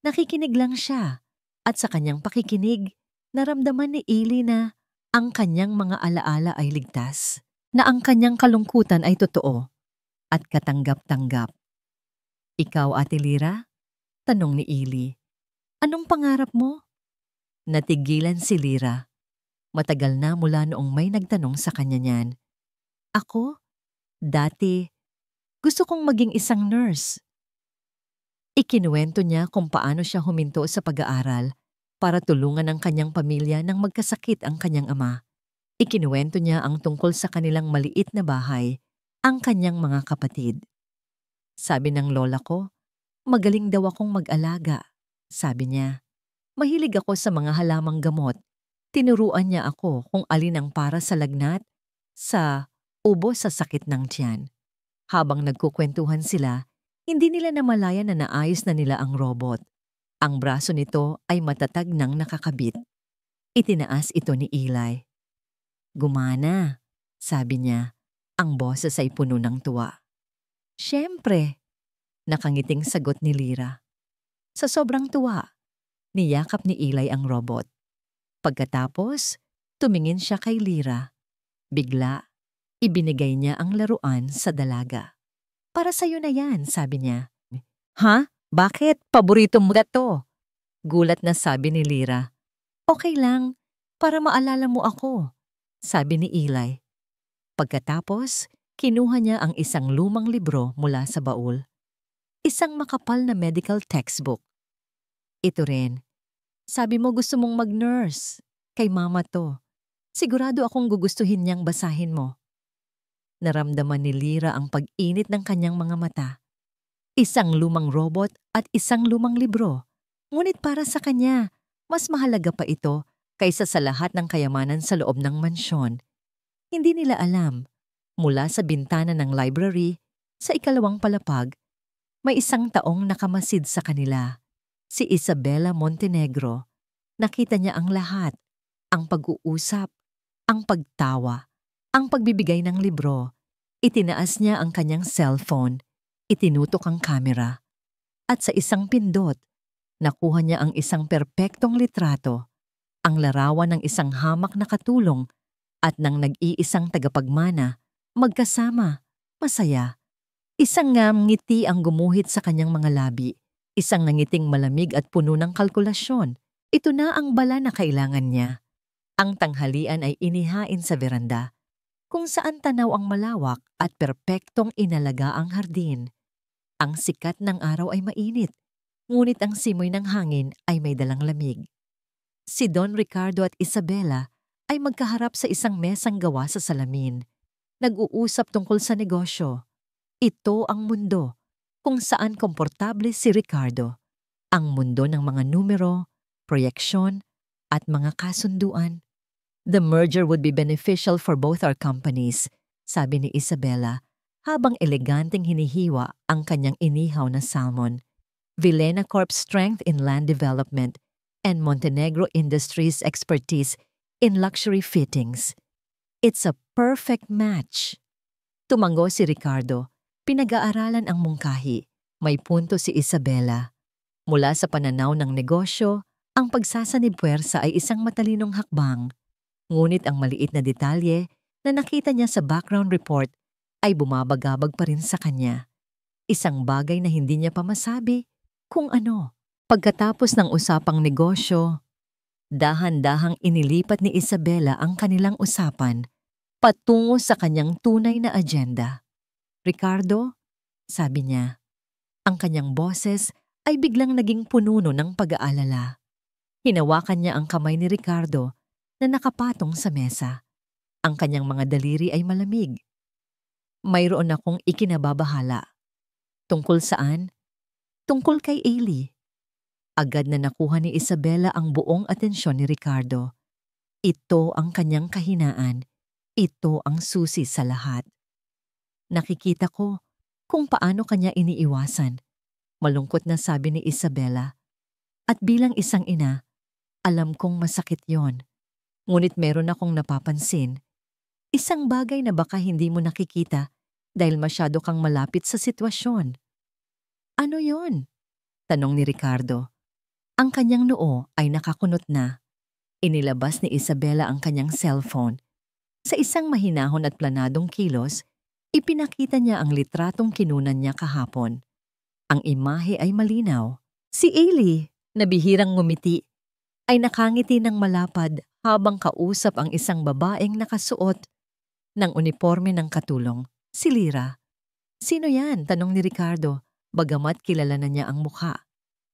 Nakikinig lang siya at sa kanyang pakikinig, naramdaman ni Ili na ang kanyang mga alaala ay ligtas, na ang kanyang kalungkutan ay totoo at katanggap-tanggap. Ikaw, Ate Lyra? Tanong ni Ili. Anong pangarap mo? Natigilan si Lyra. Matagal na mula noong may nagtanong sa kanya niyan. Ako? Dati, gusto kong maging isang nurse. Ikinuwento niya kung paano siya huminto sa pag-aaral para tulungan ang kanyang pamilya nang magkasakit ang kanyang ama. Ikinuwento niya ang tungkol sa kanilang maliit na bahay, ang kanyang mga kapatid. Sabi ng lola ko, magaling daw akong mag-alaga. Sabi niya, mahilig ako sa mga halamang gamot. Tinuruan niya ako kung alin ang para sa lagnat, sa ubo sa sakit ng tiyan. Habang nagkukwentuhan sila, hindi nila namalayan na naayos na nila ang robot. Ang braso nito ay matatag nang nakakabit. Itinaas ito ni Eli. Gumana, sabi niya. Ang boses ay puno ng tuwa. Siyempre, nakangiting sagot ni Lyra. Sa sobrang tuwa, niyakap ni Eli ang robot. Pagkatapos, tumingin siya kay Lyra. Bigla, ibinigay niya ang laruan sa dalaga. Para sa'yo na yan, sabi niya. Ha? Bakit? Paborito mo na to. Gulat na sabi ni Lyra. Okay lang, para maalala mo ako, sabi ni Eli. Pagkatapos, kinuha niya ang isang lumang libro mula sa baul. Isang makapal na medical textbook. Ito rin. Sabi mo gusto mong mag-nurse. Kay Mama to. Sigurado akong gugustuhin niyang basahin mo. Naramdaman ni Lyra ang pag-init ng kanyang mga mata. Isang lumang robot at isang lumang libro. Ngunit para sa kanya, mas mahalaga pa ito kaysa sa lahat ng kayamanan sa loob ng mansyon. Hindi nila alam, mula sa bintana ng library, sa ikalawang palapag, may isang taong nakamasid sa kanila. Si Isabela Montenegro. Nakita niya ang lahat, ang pag-uusap, ang pagtawa, ang pagbibigay ng libro. Itinaas niya ang kanyang cellphone, itinutok ang kamera, at sa isang pindot, nakuha niya ang isang perpektong litrato, ang larawan ng isang hamak na katulong at ng nag-iisang tagapagmana, magkasama, masaya. Isang ngiti ang gumuhit sa kanyang mga labi, isang nangiting malamig at puno ng kalkulasyon. Ito na ang bala na kailangan niya. Ang tanghalian ay inihain sa veranda, kung saan tanaw ang malawak at perpektong inalaga ang hardin. Ang sikat ng araw ay mainit, ngunit ang simoy ng hangin ay may dalang lamig. Si Don Ricardo at Isabela ay magkaharap sa isang mesang gawa sa salamin. Nag-uusap tungkol sa negosyo. Ito ang mundo kung saan komportable si Ricardo. Ang mundo ng mga numero, proyeksyon, at mga kasunduan. The merger would be beneficial for both our companies, sabi ni Isabela, habang eleganteng hinihiwa ang kanyang inihaw na salmon. Vilena Corp's strength in land development and Montenegro Industries' expertise in luxury fittings. It's a perfect match. Tumango si Ricardo. Pinag-aaralan ang mungkahi. May punto si Isabela. Mula sa pananaw ng negosyo, ang pagsasanib-puwersa ay isang matalinong hakbang. Ngunit ang maliit na detalye na nakita niya sa background report ay bumabagabag pa rin sa kanya. Isang bagay na hindi niya pa masabi kung ano. Pagkatapos ng usapang negosyo, dahan-dahang inilipat ni Isabela ang kanilang usapan patungo sa kanyang tunay na agenda. Ricardo, sabi niya, ang kanyang boses ay biglang naging pununo ng pag-aalala. Hinawakan niya ang kamay ni Ricardo na nakapatong sa mesa. Ang kanyang mga daliri ay malamig. Mayroon akong ikinababahala. Tungkol saan? Tungkol kay Ailey. Agad na nakuha ni Isabela ang buong atensyon ni Ricardo. Ito ang kanyang kahinaan. Ito ang susi sa lahat. Nakikita ko kung paano kanya iniiwasan. Malungkot na sabi ni Isabela. At bilang isang ina, alam kong masakit yon. Ngunit meron akong napapansin. Isang bagay na baka hindi mo nakikita dahil masyado kang malapit sa sitwasyon. Ano yon? Tanong ni Ricardo. Ang kanyang noo ay nakakunot na. Inilabas ni Isabela ang kanyang cellphone. Sa isang mahinahon at planadong kilos, ipinakita niya ang litratong kinunan niya kahapon. Ang imahe ay malinaw. Si Ailey, na bihirang ngumiti, ay nakangiti ng malapad habang kausap ang isang babaeng nakasuot ng uniforme ng katulong, si Lyra. Sino yan? Tanong ni Ricardo, bagamat kilala na niya ang mukha.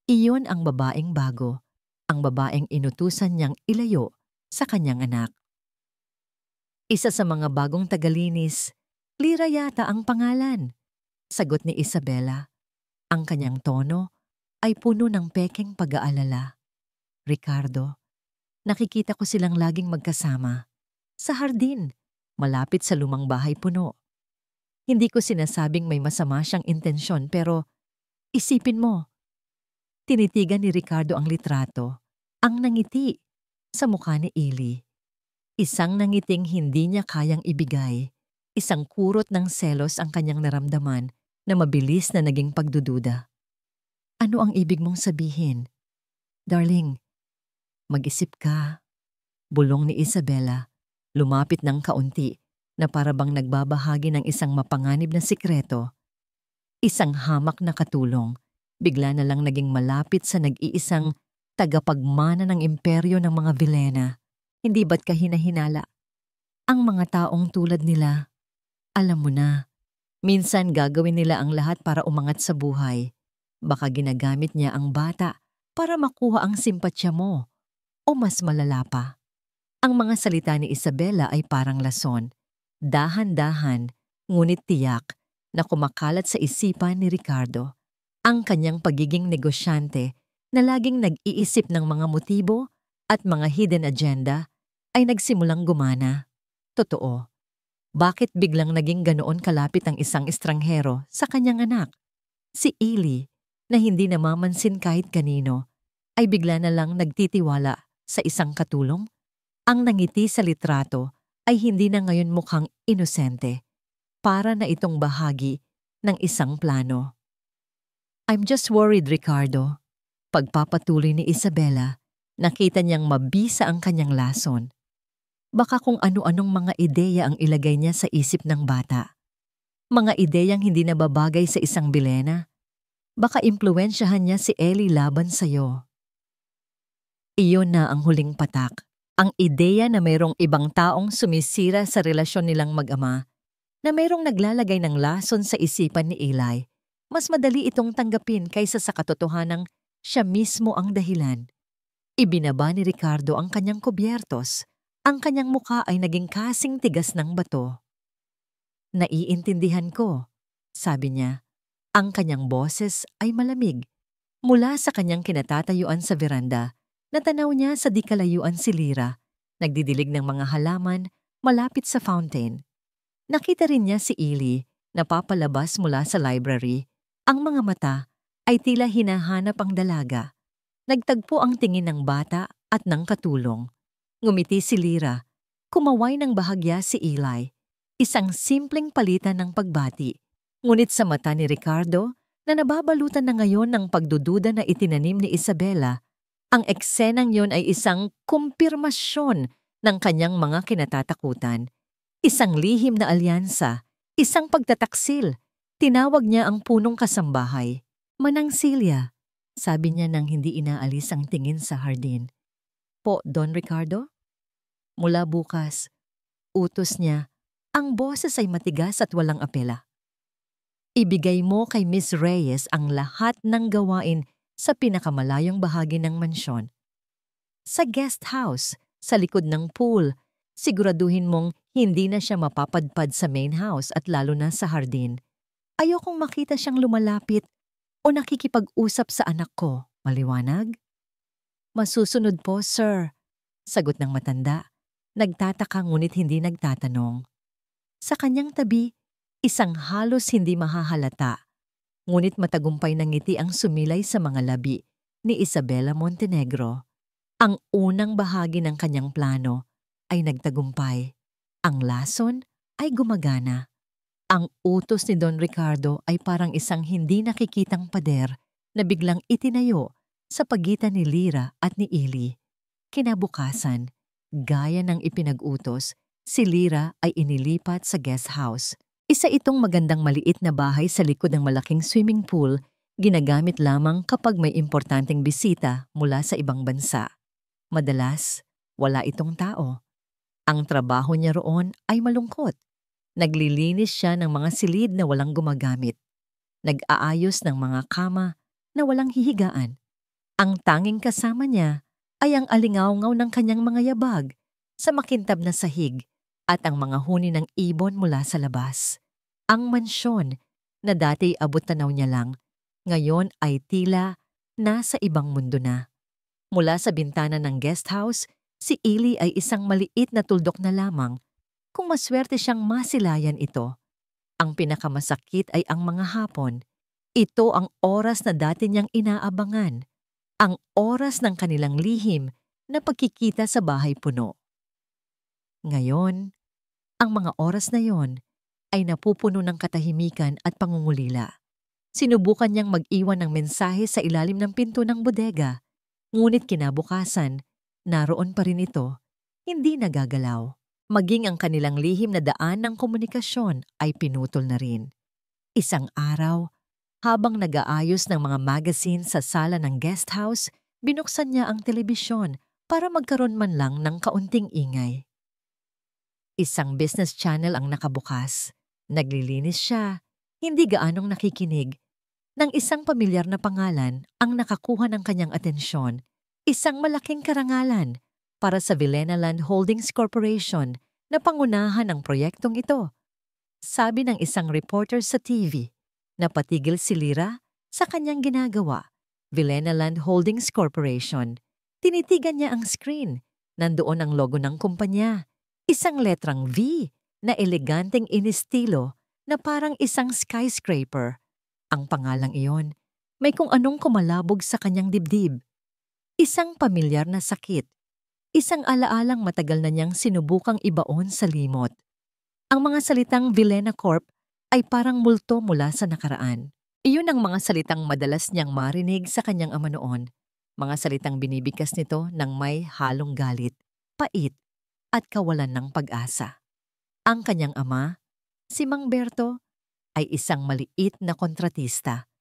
Iyon ang babaeng bago, ang babaeng inutusan niyang ilayo sa kanyang anak. Isa sa mga bagong tagalinis, Lyra yata ang pangalan. Sagot ni Isabela. Ang kanyang tono ay puno ng pekeng pag-aalala. Ricardo, nakikita ko silang laging magkasama. Sa hardin, malapit sa lumang bahay puno. Hindi ko sinasabing may masama siyang intensyon pero isipin mo. Tinitigan ni Ricardo ang litrato, ang nangiti sa mukha ni Ailey. Isang nangiting hindi niya kayang ibigay. Isang kurot ng selos ang kanyang naramdaman na mabilis na naging pagdududa. Ano ang ibig mong sabihin? Darling, mag-isip ka. Bulong ni Isabela, lumapit ng kaunti na parabang nagbabahagi ng isang mapanganib na sikreto. Isang hamak na katulong, bigla na lang naging malapit sa nag-iisang tagapagmana ng imperyo ng mga Villena. Hindi ba't kahina-hinala? Ang mga taong tulad nila, alam mo na, minsan gagawin nila ang lahat para umangat sa buhay. Baka ginagamit niya ang bata para makuha ang simpatsya mo o mas malala pa. Ang mga salita ni Isabela ay parang lason, dahan-dahan, ngunit tiyak na kumakalat sa isipan ni Ricardo. Ang kanyang pagiging negosyante na laging nag-iisip ng mga motibo at mga hidden agenda ay nagsimulang gumana. Totoo, bakit biglang naging ganoon kalapit ang isang estranghero sa kanyang anak? Si Ailey, na hindi namamansin kahit kanino, ay bigla na lang nagtitiwala sa isang katulong? Ang nangiti sa litrato ay hindi na ngayon mukhang inosente, para na itong bahagi ng isang plano. I'm just worried, Ricardo. Pagpapatuloy ni Isabela, nakita niyang mabisa ang kanyang lason. Baka kung ano-anong mga ideya ang ilagay niya sa isip ng bata. Mga ideyang hindi nababagay sa isang Villena. Baka impluwensyahan niya si Ellie laban sa'yo. Iyon na ang huling patak. Ang ideya na mayroong ibang taong sumisira sa relasyon nilang mag-ama, na mayroong naglalagay ng lason sa isipan ni Eli, mas madali itong tanggapin kaysa sa katotohanang siya mismo ang dahilan. Ibinaba ni Ricardo ang kanyang kubyertos. Ang kanyang mukha ay naging kasing tigas ng bato. Naiintindihan ko, sabi niya. Ang kanyang boses ay malamig. Mula sa kanyang kinatatayuan sa veranda, natanaw niya sa di kalayuan si Lyra, nagdidilig ng mga halaman malapit sa fountain. Nakita rin niya si Ailey na papalabas mula sa library. Ang mga mata ay tila hinahanap ang dalaga. Nagtagpo ang tingin ng bata at ng katulong. Ngumiti si Lyra. Kumaway ng bahagya si Eli. Isang simpleng palitan ng pagbati. Ngunit sa mata ni Ricardo, na nababalutan na ngayon ng pagdududa na itinanim ni Isabela, ang eksenang yon ay isang kumpirmasyon ng kanyang mga kinatatakutan. Isang lihim na alyansa, isang pagtataksil. Tinawag niya ang punong kasambahay. Manang Celia, sabi niya nang hindi inaalis ang tingin sa hardin. Po, Don Ricardo? Mula bukas, utos niya, ang boses ay matigas at walang apela. Ibigay mo kay Miss Reyes ang lahat ng gawain sa pinakamalayong bahagi ng mansyon. Sa guest house, Sa likod ng pool, siguraduhin mong hindi na siya mapapadpad sa main house at lalo na sa hardin. Ayokong makita siyang lumalapit o nakikipag-usap sa anak ko. Maliwanag? Masusunod po, sir. Sagot ng matanda. Nagtataka ngunit hindi nagtatanong. Sa kanyang tabi, isang halos hindi mahahalata, ngunit matagumpay na ngiti ang sumilay sa mga labi ni Isabela Montenegro. Ang unang bahagi ng kanyang plano ay nagtagumpay. Ang lason ay gumagana. Ang utos ni Don Ricardo ay parang isang hindi nakikitang pader na biglang itinayo sa pagitan ni Lira at ni Ili. Kinabukasan, gaya ng ipinag-utos, si Lira ay inilipat sa guest house. Isa itong magandang maliit na bahay sa likod ng malaking swimming pool, ginagamit lamang kapag may importanteng bisita mula sa ibang bansa. Madalas, wala itong tao. Ang trabaho niya roon ay malungkot. Naglilinis siya ng mga silid na walang gumagamit. Nag-aayos ng mga kama na walang hihigaan. Ang tanging kasama niya ay ang alingawngaw ng kanyang mga yabag sa makintab na sahig at ang mga huni ng ibon mula sa labas. Ang mansyon na dati abot tanaw niya lang, ngayon ay tila nasa ibang mundo na. Mula sa bintana ng guest house, si Ili ay isang maliit na tuldok na lamang. Kung maswerte siyang masilayan ito. Ang pinakamasakit ay ang mga hapon. Ito ang oras na dati niyang inaabangan. Ang oras ng kanilang lihim na pagkikita sa bahay puno. Ngayon, ang mga oras na yon ay napupuno ng katahimikan at pangungulila. Sinubukan niyang mag-iwan ng mensahe sa ilalim ng pinto ng bodega. Ngunit kinabukasan, naroon pa rin ito, hindi nagagalaw. Maging ang kanilang lihim na daan ng komunikasyon ay pinutol na rin. Isang araw, habang nag-aayos ng mga magazine sa sala ng guest house, binuksan niya ang telebisyon para magkaroon man lang ng kaunting ingay. Isang business channel ang nakabukas. Naglilinis siya, hindi gaanong nakikinig. Nang isang pamilyar na pangalan ang nakakuha ng kanyang atensyon, isang malaking karangalan para sa Vilena Land Holdings Corporation na pangunahan ang proyektong ito. Sabi ng isang reporter sa TV, napatigil si Lira sa kanyang ginagawa. Vilena Land Holdings Corporation. Tinitigan niya ang screen. Nandoon ang logo ng kumpanya. Isang letrang V na eleganteng inistilo na parang isang skyscraper. Ang pangalang iyon, may kung anong kumalabog sa kanyang dibdib. Isang pamilyar na sakit. Isang alaalang matagal na niyang sinubukang ibaon sa limot. Ang mga salitang Vilena Corp ay parang multo mula sa nakaraan. Iyon ang mga salitang madalas niyang marinig sa kanyang ama noon. Mga salitang binibigkas nito ng may halong galit, pait, at kawalan ng pag-asa. Ang kanyang ama, si Mang Berto, ay isang maliit na kontratista.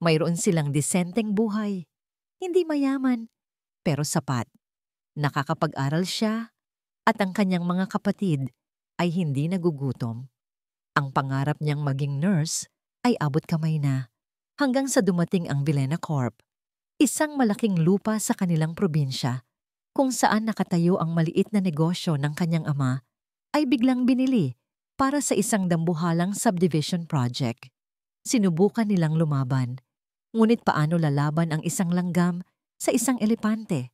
Mayroon silang disenteng buhay. Hindi mayaman, pero sapat. Nakakapag-aral siya at ang kanyang mga kapatid ay hindi nagugutom. Ang pangarap niyang maging nurse ay abot kamay na hanggang sa dumating ang Vilena Corp, isang malaking lupa sa kanilang probinsya kung saan nakatayo ang maliit na negosyo ng kanyang ama ay biglang binili para sa isang dambuhalang subdivision project. Sinubukan nilang lumaban, ngunit paano lalaban ang isang langgam sa isang elepante?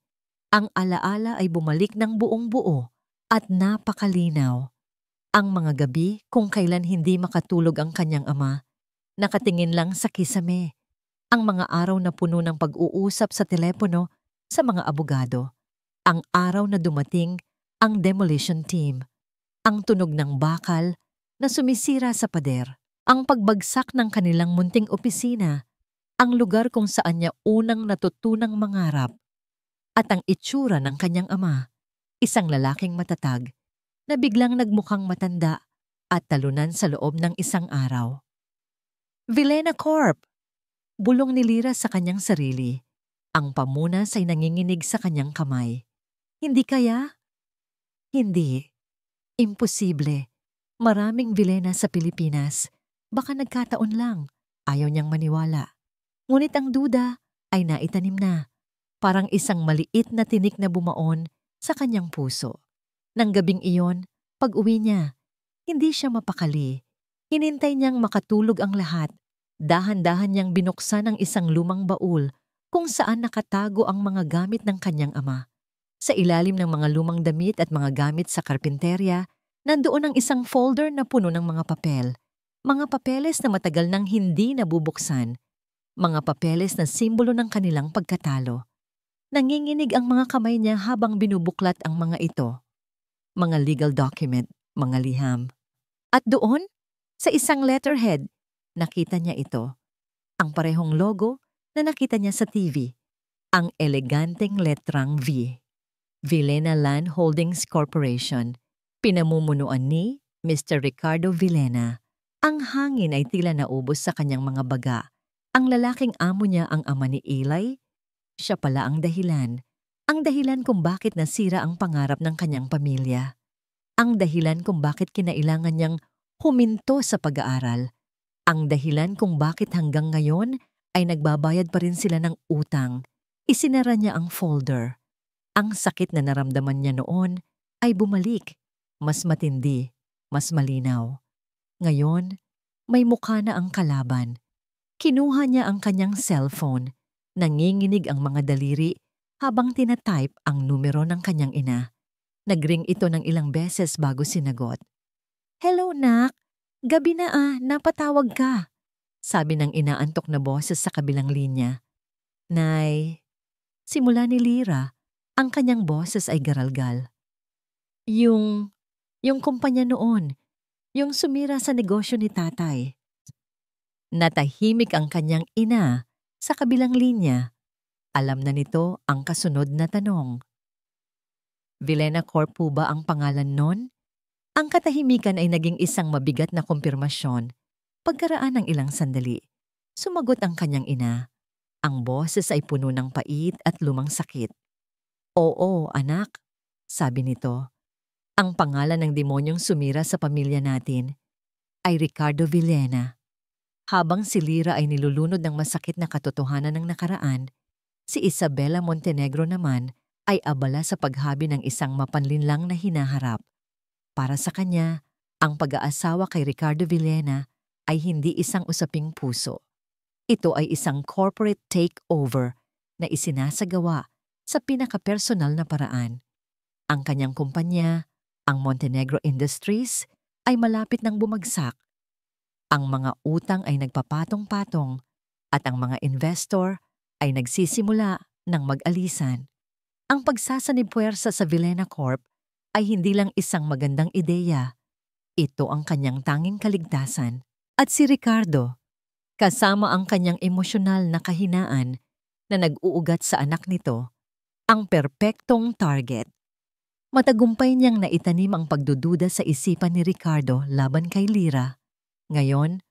Ang alaala ay bumalik ng buong buo at napakalinaw. Ang mga gabi kung kailan hindi makatulog ang kanyang ama, nakatingin lang sa kisame. Ang mga araw na puno ng pag-uusap sa telepono sa mga abogado. Ang araw na dumating ang demolition team. Ang tunog ng bakal na sumisira sa pader. Ang pagbagsak ng kanilang munting opisina. Ang lugar kung saan niya unang natutunang mangarap. At ang itsura ng kanyang ama, isang lalaking matatag na biglang nagmukhang matanda at talunan sa loob ng isang araw. Vilena Corp! Bulong ni Lira sa kanyang sarili. Ang pamunas ay nanginginig sa kanyang kamay. Hindi kaya? Hindi. Imposible. Maraming Vilena sa Pilipinas. Baka nagkataon lang. Ayaw niyang maniwala. Ngunit ang duda ay naitanim na. Parang isang maliit na tinik na bumaon sa kanyang puso. Nang gabing iyon, pag-uwi niya, hindi siya mapakali. Hinintay niyang makatulog ang lahat. Dahan-dahan niyang binuksan ang isang lumang baul kung saan nakatago ang mga gamit ng kanyang ama. Sa ilalim ng mga lumang damit at mga gamit sa karpinterya, nandoon ang isang folder na puno ng mga papel. Mga papeles na matagal nang hindi nabubuksan. Mga papeles na simbolo ng kanilang pagkatalo. Nanginginig ang mga kamay niya habang binubuklat ang mga ito. Mga legal document, mga liham. At doon, sa isang letterhead, nakita niya ito. Ang parehong logo na nakita niya sa TV. Ang eleganteng letrang V. Villena Land Holdings Corporation. Pinamumunuan ni Mr. Ricardo Villena. Ang hangin ay tila naubos sa kanyang mga baga. Ang lalaking amo niya ang ama ni Eli. Siya pala ang dahilan. Ang dahilan kung bakit nasira ang pangarap ng kanyang pamilya. Ang dahilan kung bakit kinailangan niyang huminto sa pag-aaral. Ang dahilan kung bakit hanggang ngayon ay nagbabayad pa rin sila ng utang. Isinara niya ang folder. Ang sakit na naramdaman niya noon ay bumalik. Mas matindi, mas malinaw. Ngayon, may mukha na ang kalaban. Kinuha niya ang kanyang cellphone. Nanginginig ang mga daliri habang tinatype ang numero ng kanyang ina. Nagring ito ng ilang beses bago sinagot. "Hello, Nak. Gabi na napatawag ka," sabi ng inaantok na boses sa kabilang linya. "Nay," simula ni Lyra, ang kanyang boses ay garalgal. Yung kumpanya noon, yung sumira sa negosyo ni tatay." Natahimik ang kanyang ina sa kabilang linya. Alam na nito ang kasunod na tanong. Villena Corp po ba ang pangalan nun? Ang katahimikan ay naging isang mabigat na kumpirmasyon. Pagkaraan ng ilang sandali, sumagot ang kanyang ina. Ang boses ay puno ng pait at lumang sakit. "Oo, anak," sabi nito. "Ang pangalan ng demonyong sumira sa pamilya natin ay Ricardo Villena." Habang si Lyra ay nilulunod ng masakit na katotohanan ng nakaraan, si Isabela Montenegro naman ay abala sa paghabi ng isang mapanlinlang na hinaharap. Para sa kanya, ang pag-aasawa kay Ricardo Villena ay hindi isang usaping puso. Ito ay isang corporate takeover na isinasagawa sa pinakapersonal na paraan. Ang kanyang kumpanya, ang Montenegro Industries, ay malapit nang bumagsak. Ang mga utang ay nagpapatong-patong at ang mga investor ay nagsisimula ng mag-alisan. Ang pagsasanib-puwersa sa Villena Corp ay hindi lang isang magandang ideya. Ito ang kanyang tanging kaligtasan. At si Ricardo, kasama ang kanyang emosyonal na kahinaan na nag-uugat sa anak nito, ang perpektong target. Matagumpay niyang naitanim ang pagdududa sa isipan ni Ricardo laban kay Lyra. Ngayon,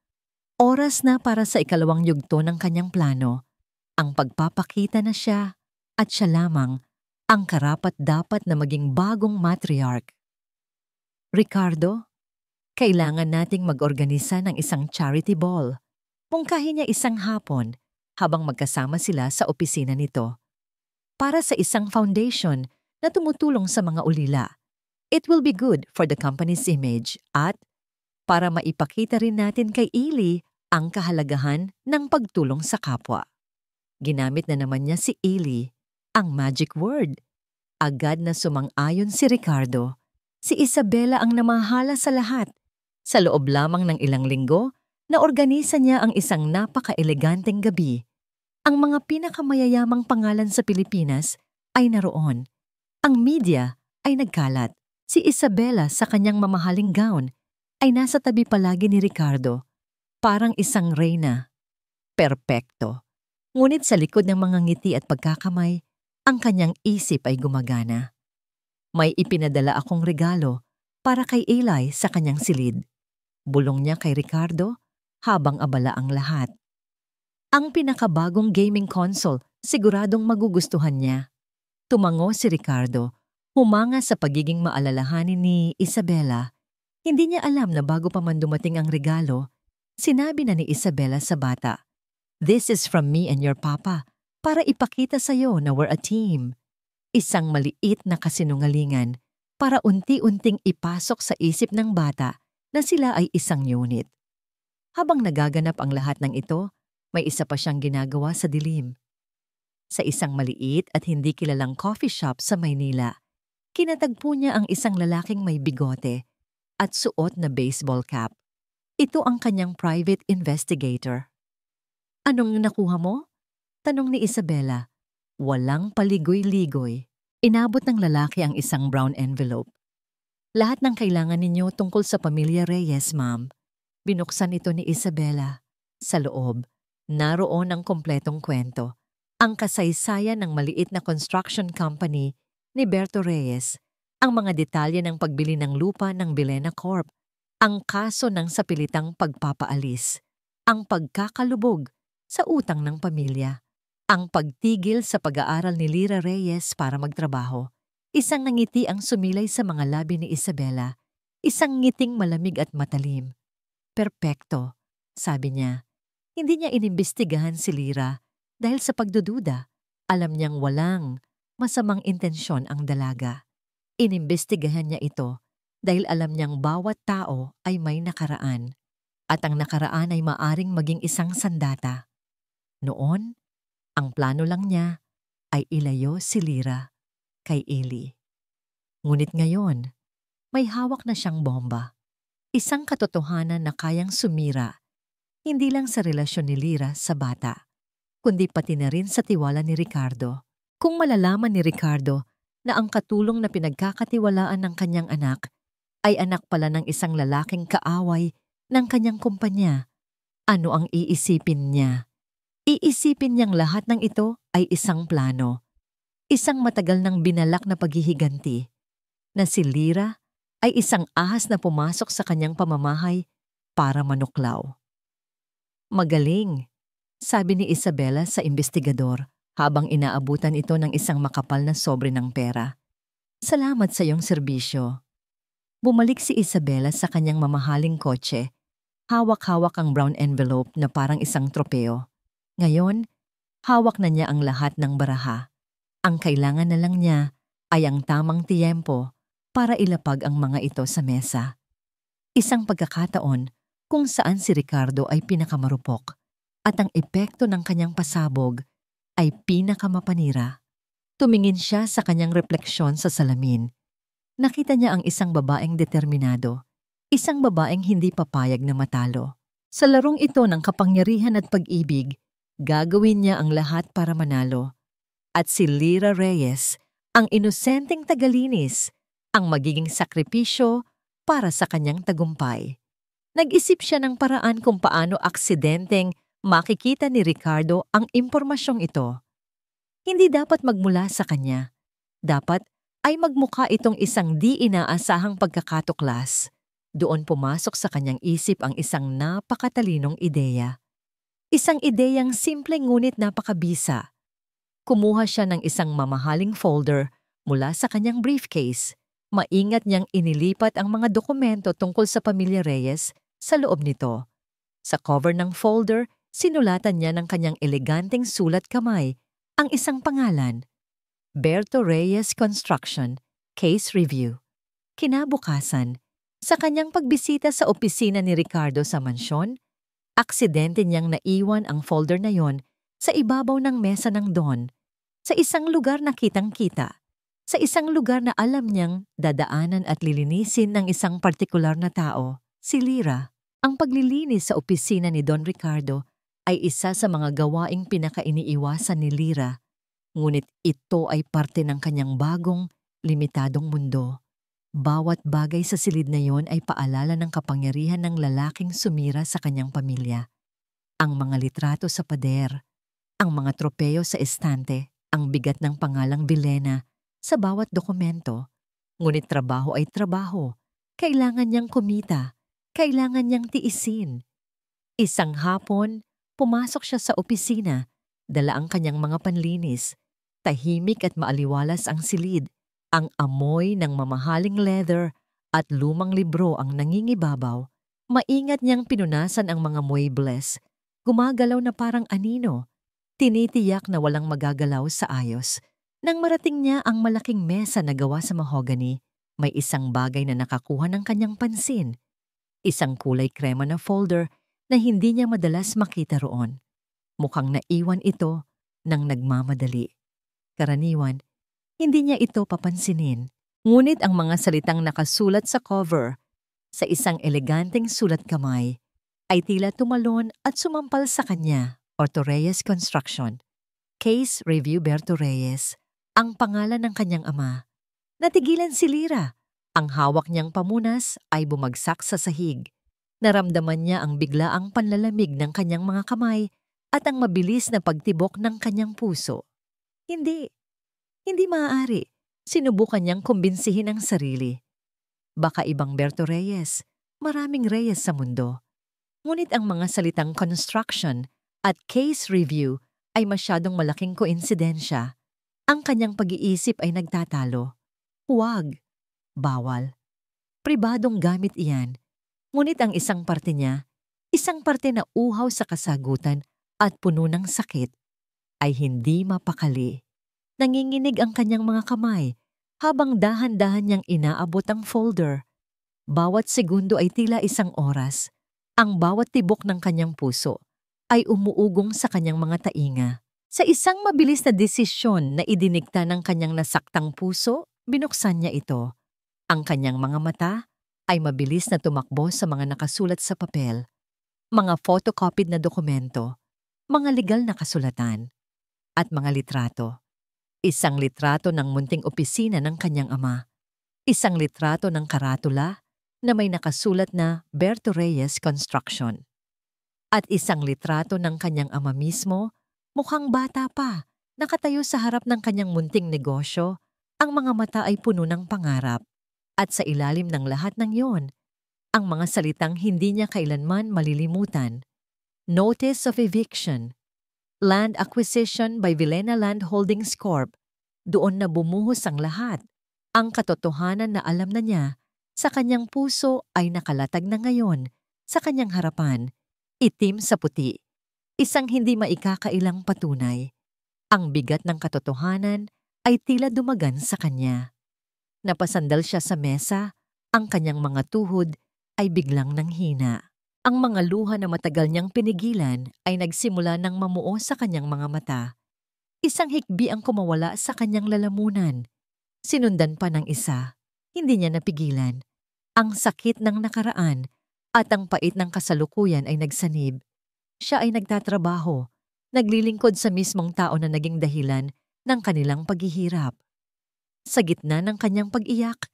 oras na para sa ikalawang yugto ng kanyang plano, ang pagpapakita na siya at siya lamang ang karapat-dapat na maging bagong matriarch. "Ricardo, kailangan nating mag-organisa ng isang charity ball." Mungkahi niya isang hapon habang magkasama sila sa opisina nito. "Para sa isang foundation na tumutulong sa mga ulila. It will be good for the company's image at para maipakita rin natin kay Eli ang kahalagahan ng pagtulong sa kapwa." Ginamit na naman niya si Eli, ang magic word. Agad na sumang-ayon si Ricardo. Si Isabela ang namahala sa lahat. Sa loob lamang ng ilang linggo, naorganisa niya ang isang napaka-eleganteng gabi. Ang mga pinakamayayamang pangalan sa Pilipinas ay naroon. Ang media ay nagkalat. Si Isabela sa kanyang mamahaling gown ay nasa tabi palagi ni Ricardo. Parang isang reyna. Perpekto. Ngunit sa likod ng mga ngiti at pagkakamay, ang kanyang isip ay gumagana. "May ipinadala akong regalo para kay Eli sa kanyang silid." Bulong niya kay Ricardo habang abala ang lahat. Ang pinakabagong gaming console, siguradong magugustuhan niya. Tumango si Ricardo, humanga sa pagiging maalalahanin ni Isabela. Hindi niya alam na bago pa man dumating ang regalo, sinabi na ni Isabela sa bata, "This is from me and your papa para ipakita sa'yo na we're a team." Isang maliit na kasinungalingan para unti-unting ipasok sa isip ng bata na sila ay isang unit. Habang nagaganap ang lahat ng ito, may isa pa siyang ginagawa sa dilim. Sa isang maliit at hindi kilalang coffee shop sa Maynila, kinatagpo niya ang isang lalaking may bigote at suot na baseball cap. Ito ang kanyang private investigator. "Anong nakuha mo?" tanong ni Isabela. Walang paligoy-ligoy. Inabot ng lalaki ang isang brown envelope. "Lahat ng kailangan ninyo tungkol sa pamilya Reyes, ma'am." Binuksan ito ni Isabela. Sa loob, naroon ang kompletong kwento. Ang kasaysayan ng maliit na construction company ni Berto Reyes, ang mga detalye ng pagbili ng lupa ng Vilena Corp, ang kaso ng sapilitang pagpapaalis, ang pagkakalubog sa utang ng pamilya, ang pagtigil sa pag-aaral ni Lyra Reyes para magtrabaho. Isang nangiti ang sumilay sa mga labi ni Isabela, isang ngiting malamig at matalim. "Perpekto," sabi niya. Hindi niya inimbestigahan si Lyra dahil sa pagdududa. Alam niyang walang masamang intensyon ang dalaga. Inimbestigahan niya ito dahil alam niyang bawat tao ay may nakaraan at ang nakaraan ay maaring maging isang sandata. Noon, ang plano lang niya ay ilayo si Lyra kay Eli. Ngunit ngayon, may hawak na siyang bomba. Isang katotohanan na kayang sumira, hindi lang sa relasyon ni Lyra sa bata, kundi pati na rin sa tiwala ni Ricardo. Kung malalaman ni Ricardo na ang katulong na pinagkakatiwalaan ng kanyang anak ay anak pala ng isang lalaking kaaway ng kanyang kumpanya, ano ang iisipin niya? Iisipin niyang lahat ng ito ay isang plano, isang matagal nang binalak na paghihiganti, na si Lyra ay isang ahas na pumasok sa kanyang pamamahay para manuklaw. "Magaling," sabi ni Isabela sa investigador habang inaabutan ito ng isang makapal na sobre ng pera. "Salamat sa iyong serbisyo." Bumalik si Isabela sa kanyang mamahaling kotse. Hawak-hawak ang brown envelope na parang isang tropeo. Ngayon, hawak na niya ang lahat ng baraha. Ang kailangan na lang niya ay ang tamang tiyempo para ilapag ang mga ito sa mesa. Isang pagkakataon kung saan si Ricardo ay pinakamarupok at ang epekto ng kanyang pasabog ay pinakamapanira. Tumingin siya sa kanyang refleksyon sa salamin. Nakita niya ang isang babaeng determinado, isang babaeng hindi papayag na matalo. Sa larong ito ng kapangyarihan at pag-ibig, gagawin niya ang lahat para manalo. At si Lyra Reyes, ang inosenteng tagalinis, ang magiging sakripisyo para sa kanyang tagumpay. Nag-isip siya ng paraan kung paano aksidenteng makikita ni Ricardo ang impormasyong ito. Hindi dapat magmula sa kanya. Dapat ay magmukha itong isang di inaasahang pagkakatuklas. Doon pumasok sa kanyang isip ang isang napakatalinong ideya. Isang ideyang simple ngunit napakabisa. Kumuha siya ng isang mamahaling folder mula sa kanyang briefcase. Maingat niyang inilipat ang mga dokumento tungkol sa pamilya Reyes sa loob nito. Sa cover ng folder, sinulatan niya ng kanyang eleganteng sulat kamay ang isang pangalan, Berto Reyes Construction, Case Review. Kinabukasan, sa kanyang pagbisita sa opisina ni Ricardo sa mansyon, aksidente niyang naiwan ang folder na yon sa ibabaw ng mesa ng Don, sa isang lugar na kitang-kita, sa isang lugar na alam niyang dadaanan at lilinisin ng isang partikular na tao, si Lyra. Ang paglilinis sa opisina ni Don Ricardo ay isa sa mga gawaing pinakainiiwasan ni Lyra, ngunit ito ay parte ng kanyang bagong, limitadong mundo. Bawat bagay sa silid na yon ay paalala ng kapangyarihan ng lalaking sumira sa kanyang pamilya. Ang mga litrato sa pader, ang mga tropeo sa estante, ang bigat ng pangalang Vilena sa bawat dokumento. Ngunit trabaho ay trabaho. Kailangan niyang kumita. Kailangan niyang tiisin. Isang hapon, pumasok siya sa opisina, dala ang kanyang mga panlinis. Tahimik at maaliwalas ang silid. Ang amoy ng mamahaling leather at lumang libro ang nangingibabaw. Maingat niyang pinunasan ang mga muebles. Gumagalaw na parang anino. Tinitiyak na walang magagalaw sa ayos. Nang marating niya ang malaking mesa na gawa sa mahogany, may isang bagay na nakakuha ng kanyang pansin. Isang kulay krema na folder na hindi niya madalas makita roon. Mukhang naiwan ito nang nagmamadali. Karaniwan, hindi niya ito papansinin. Ngunit ang mga salitang nakasulat sa cover sa isang eleganteng sulat kamay ay tila tumalon at sumampal sa kanya. Orto Reyes Construction. Case Review Berto Reyes, ang pangalan ng kanyang ama. Natigilan si Lira. Ang hawak niyang pamunas ay bumagsak sa sahig. Naramdaman niya ang biglaang panlalamig ng kanyang mga kamay at ang mabilis na pagtibok ng kanyang puso. Hindi maaari. Sinubukan niyang kumbinsihin ang sarili. Baka ibang Berto Reyes, maraming Reyes sa mundo. Ngunit ang mga salitang construction at case review ay masyadong malaking koinsidensya. Ang kanyang pag-iisip ay nagtatalo. Huwag. Bawal. Pribadong gamit iyan. Ngunit ang isang parte niya, isang parte na uhaw sa kasagutan at puno ng sakit, ay hindi mapakali. Nanginginig ang kanyang mga kamay habang dahan-dahan niyang inaabot ang folder. Bawat segundo ay tila isang oras. Ang bawat tibok ng kanyang puso ay umuugong sa kanyang mga tainga. Sa isang mabilis na desisyon na idinikta ng kanyang nasaktang puso, binuksan niya ito. Ang kanyang mga mata ay mabilis na tumakbo sa mga nakasulat sa papel, mga photocopied na dokumento, mga legal na kasulatan, at mga litrato. Isang litrato ng munting opisina ng kanyang ama. Isang litrato ng karatula na may nakasulat na Berto Reyes Construction. At isang litrato ng kanyang ama mismo, mukhang bata pa, nakatayo sa harap ng kanyang munting negosyo, ang mga mata ay puno ng pangarap. At sa ilalim ng lahat ng yon, ang mga salitang hindi niya kailanman malilimutan. Notice of Eviction. Land Acquisition by Vilena Land Holdings Corp. Doon na bumuhos ang lahat. Ang katotohanan na alam na niya sa kanyang puso ay nakalatag na ngayon sa kanyang harapan. Itim sa puti. Isang hindi maikakailang patunay. Ang bigat ng katotohanan ay tila dumagan sa kanya. Napasandal siya sa mesa, ang kanyang mga tuhod ay biglang nanghina. Ang mga luha na matagal niyang pinigilan ay nagsimula ng mamuo sa kanyang mga mata. Isang hikbi ang kumawala sa kanyang lalamunan. Sinundan pa ng isa. Hindi niya napigilan. Ang sakit ng nakaraan at ang pait ng kasalukuyan ay nagsanib. Siya ay nagtatrabaho, naglilingkod sa mismong tao na naging dahilan ng kanilang paghihirap. Sa gitna ng kanyang pag-iyak,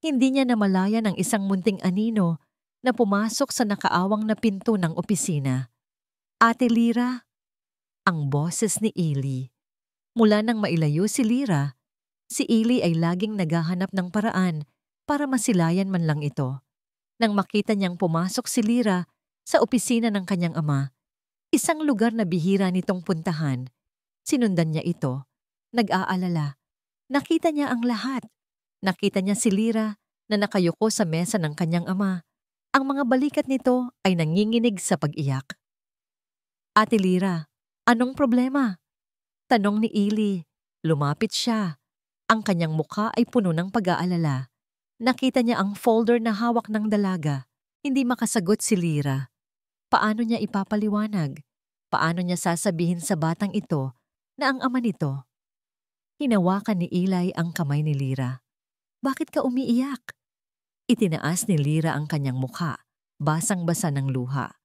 hindi niya namalayan ang isang munting anino na pumasok sa nakaawang na pinto ng opisina. Ate Lira, ang boses ni Eli. Mula nang mailayo si Lira, si Eli ay laging naghahanap ng paraan para masilayan man lang ito. Nang makita niyang pumasok si Lira sa opisina ng kanyang ama, isang lugar na bihira nitong puntahan, sinundan niya ito, nag-aalala. Nakita niya ang lahat. Nakita niya si Lira na nakayuko sa mesa ng kanyang ama. Ang mga balikat nito ay nanginginig sa pag-iyak. Ate Lira, anong problema? Tanong ni Eli. Lumapit siya. Ang kanyang mukha ay puno ng pag-aalala. Nakita niya ang folder na hawak ng dalaga. Hindi makasagot si Lira. Paano niya ipapaliwanag? Paano niya sasabihin sa batang ito na ang ama nito? Hinawakan ni Eli ang kamay ni Lira. Bakit ka umiiyak? Itinaas ni Lira ang kanyang mukha, basang-basa ng luha.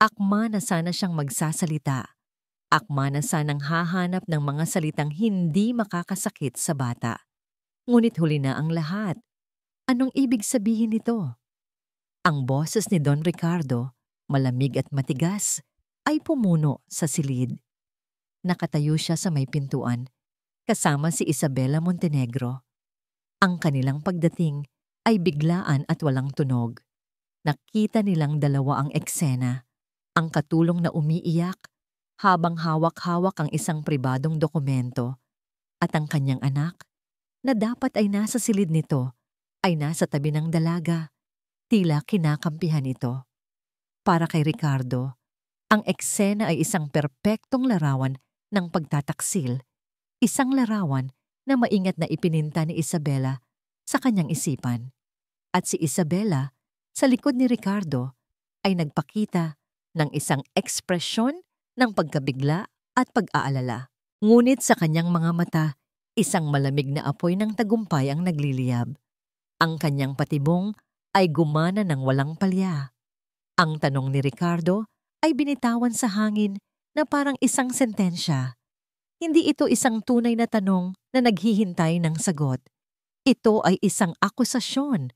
Akma na sana siyang magsasalita. Akma na sanang hahanap ng mga salitang hindi makakasakit sa bata. Ngunit huli na ang lahat. Anong ibig sabihin nito? Ang boses ni Don Ricardo, malamig at matigas, ay pumuno sa silid. Nakatayo siya sa may pintuan, kasama si Isabela Montenegro. Ang kanilang pagdating ay biglaan at walang tunog. Nakita nilang dalawa ang eksena, ang katulong na umiiyak habang hawak-hawak ang isang pribadong dokumento at ang kanyang anak na dapat ay nasa silid nito ay nasa tabi ng dalaga, tila kinakampihan ito. Para kay Ricardo, ang eksena ay isang perpektong larawan ng pagtataksil, Isang larawan na maingat na ipininta ni Isabela sa kanyang isipan. At si Isabela, sa likod ni Ricardo, ay nagpakita ng isang ekspresyon ng pagkabigla at pag-aalala. Ngunit sa kanyang mga mata, isang malamig na apoy ng tagumpay ang nagliliyab. Ang kanyang patibong ay gumana ng walang palya. Ang tanong ni Ricardo ay binitawan sa hangin na parang isang sentensya. Hindi ito isang tunay na tanong na naghihintay ng sagot. Ito ay isang akusasyon.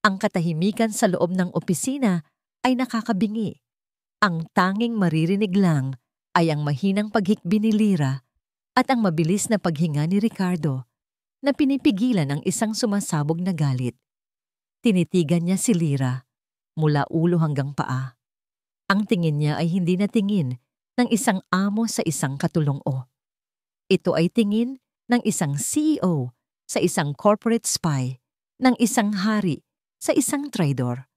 Ang katahimikan sa loob ng opisina ay nakakabingi. Ang tanging maririnig lang ay ang mahinang paghikbi ni Lyra at ang mabilis na paghinga ni Ricardo na pinipigilan ang isang sumasabog na galit. Tinitigan niya si Lyra mula ulo hanggang paa. Ang tingin niya ay hindi na tingin ng isang amo sa isang katulong-o. Ito ay tingin ng isang CEO sa isang corporate spy, ng isang hari sa isang traidor.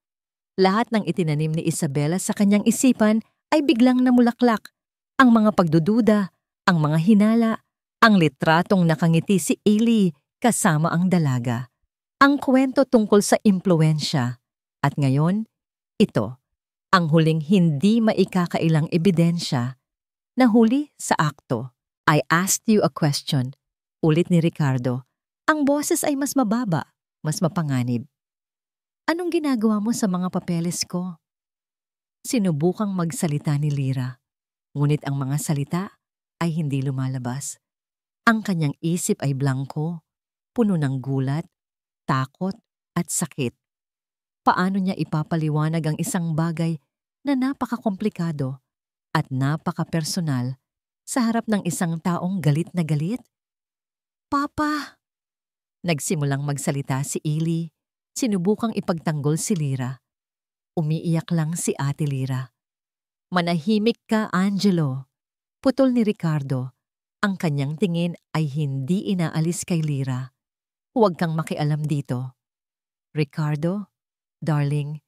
Lahat ng itinanim ni Isabela sa kanyang isipan ay biglang namulaklak. Ang mga pagdududa, ang mga hinala, ang litratong nakangiti si Ailey kasama ang dalaga. Ang kwento tungkol sa impluwensya. At ngayon, ito, ang huling hindi maikakailang ebidensya na huli sa akto. I asked you a question. Ulit ni Ricardo. Ang boses ay mas mababa, mas mapanganib. Anong ginagawa mo sa mga papeles ko? Sinubukang magsalita ni Lyra, ngunit ang mga salita ay hindi lumalabas. Ang kanyang isip ay blangko, puno ng gulat, takot at sakit. Paano niya ipapaliwanag ang isang bagay na napakakomplikado at napaka-personal sa harap ng isang taong galit na galit? Papa! Nagsimulang magsalita si Ailey. Sinubukang ipagtanggol si Lyra. Umiiyak lang si Ate Lyra. Manahimik ka, Angelo. Putol ni Ricardo. Ang kanyang tingin ay hindi inaalis kay Lyra. Huwag kang makialam dito. Ricardo, darling,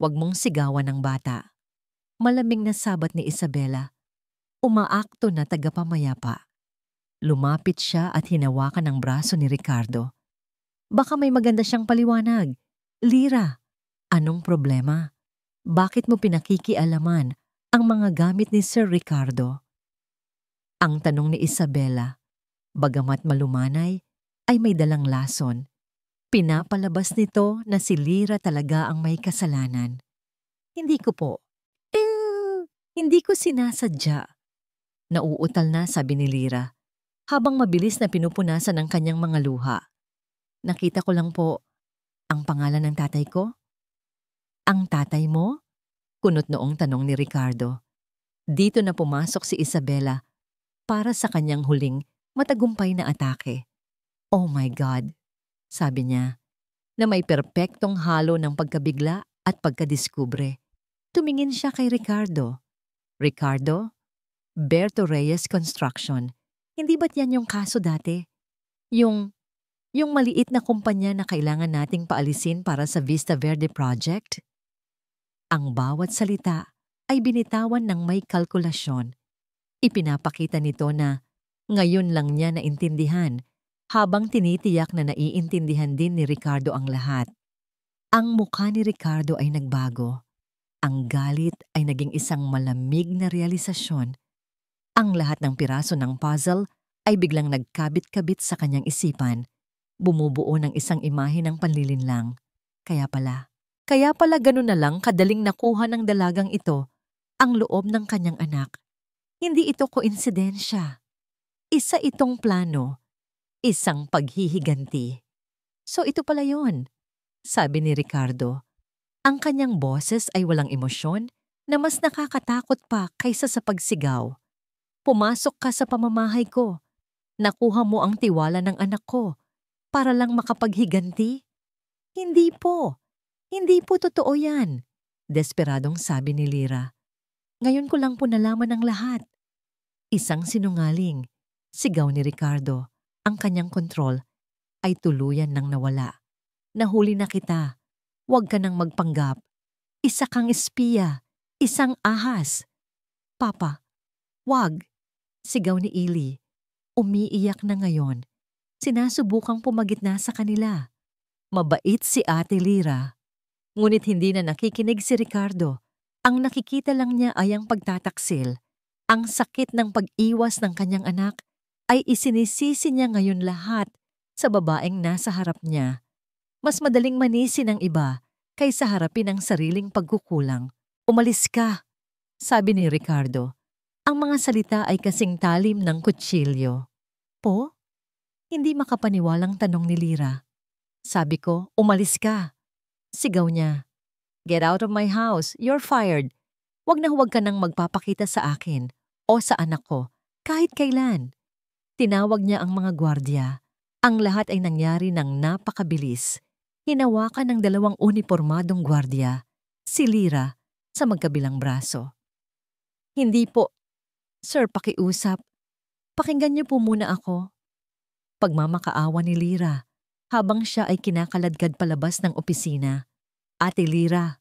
huwag mong sigawan ng bata. Malamig na sabat ni Isabela. Umaakto na tagapamayapa. Lumapit siya at hinawakan ang braso ni Ricardo. Baka may maganda siyang paliwanag. Lyra, anong problema? Bakit mo pinakikialaman ang mga gamit ni Sir Ricardo? Ang tanong ni Isabela, bagamat malumanay, ay may dalang lason. Pinapalabas nito na si Lyra talaga ang may kasalanan. Hindi ko po. Hindi ko sinasadya. Nauutal na, sabi ni Lyra, habang mabilis na pinupunasan ang kanyang mga luha. Nakita ko lang po ang pangalan ng tatay ko. Ang tatay mo? Kunot noong tanong ni Ricardo. Dito na pumasok si Isabela para sa kanyang huling matagumpay na atake. Oh my God, sabi niya, na may perpektong halo ng pagkabigla at pagkadiskubre. Tumingin siya kay Ricardo. Ricardo? Berto Reyes Construction. Hindi ba't yan yung kaso dati? Yung maliit na kumpanya na kailangan nating paalisin para sa Vista Verde Project? Ang bawat salita ay binitawan ng may kalkulasyon. Ipinapakita nito na ngayon lang niya naintindihan habang tinitiyak na naiintindihan din ni Ricardo ang lahat. Ang mukha ni Ricardo ay nagbago. Ang galit ay naging isang malamig na realisasyon. Ang lahat ng piraso ng puzzle ay biglang nagkabit-kabit sa kanyang isipan. Bumubuo ng isang imahe ng panlilinlang. Kaya pala ganun na lang kadaling nakuha ng dalagang ito ang loob ng kanyang anak. Hindi ito koinsidensya. Isa itong plano. Isang paghihiganti. So ito pala yon, sabi ni Ricardo. Ang kanyang boses ay walang emosyon na mas nakakatakot pa kaysa sa pagsigaw. Pumasok ka sa pamamahay ko. Nakuha mo ang tiwala ng anak ko para lang makapaghiganti? Hindi po. Hindi po totoo yan. Desperadong sabi ni Lyra. Ngayon ko lang po nalaman ang lahat. Isang sinungaling. Sigaw ni Ricardo. Ang kanyang kontrol ay tuluyan nang nawala. Nahuli na kita. Huwag ka nang magpanggap. Isa kang espiya. Isang ahas. Papa, wag. Sigaw ni Ailey. umiiyak na ngayon. Sinasubukang pumagitna sa kanila. Mabait si Ate Lira. Ngunit hindi na nakikinig si Ricardo. Ang nakikita lang niya ay ang pagtataksil. Ang sakit ng pag-iwas ng kanyang anak ay isinisisi niya ngayon lahat sa babaeng nasa harap niya. Mas madaling manisi ng iba kaysa harapin ang sariling pagkukulang. "Umalis ka," sabi ni Ricardo. Ang mga salita ay kasing talim ng kutsilyo. "Po?" Hindi makapaniwalang tanong ni Lira. "Sabi ko, umalis ka." Sigaw niya. "Get out of my house. You're fired. Huwag na huwag ka nang magpapakita sa akin o sa anak ko, kahit kailan." Tinawag niya ang mga gwardya. Ang lahat ay nangyari ng napakabilis. Hinawakan ng 2 unipormadong gwardya, si Lira, sa magkabilang braso. "Hindi po. Sir, pakiusap. Pakinggan niyo po muna ako." Pagmamakaawa ni Lira habang siya ay kinakaladkad palabas ng opisina. "Ate Lira."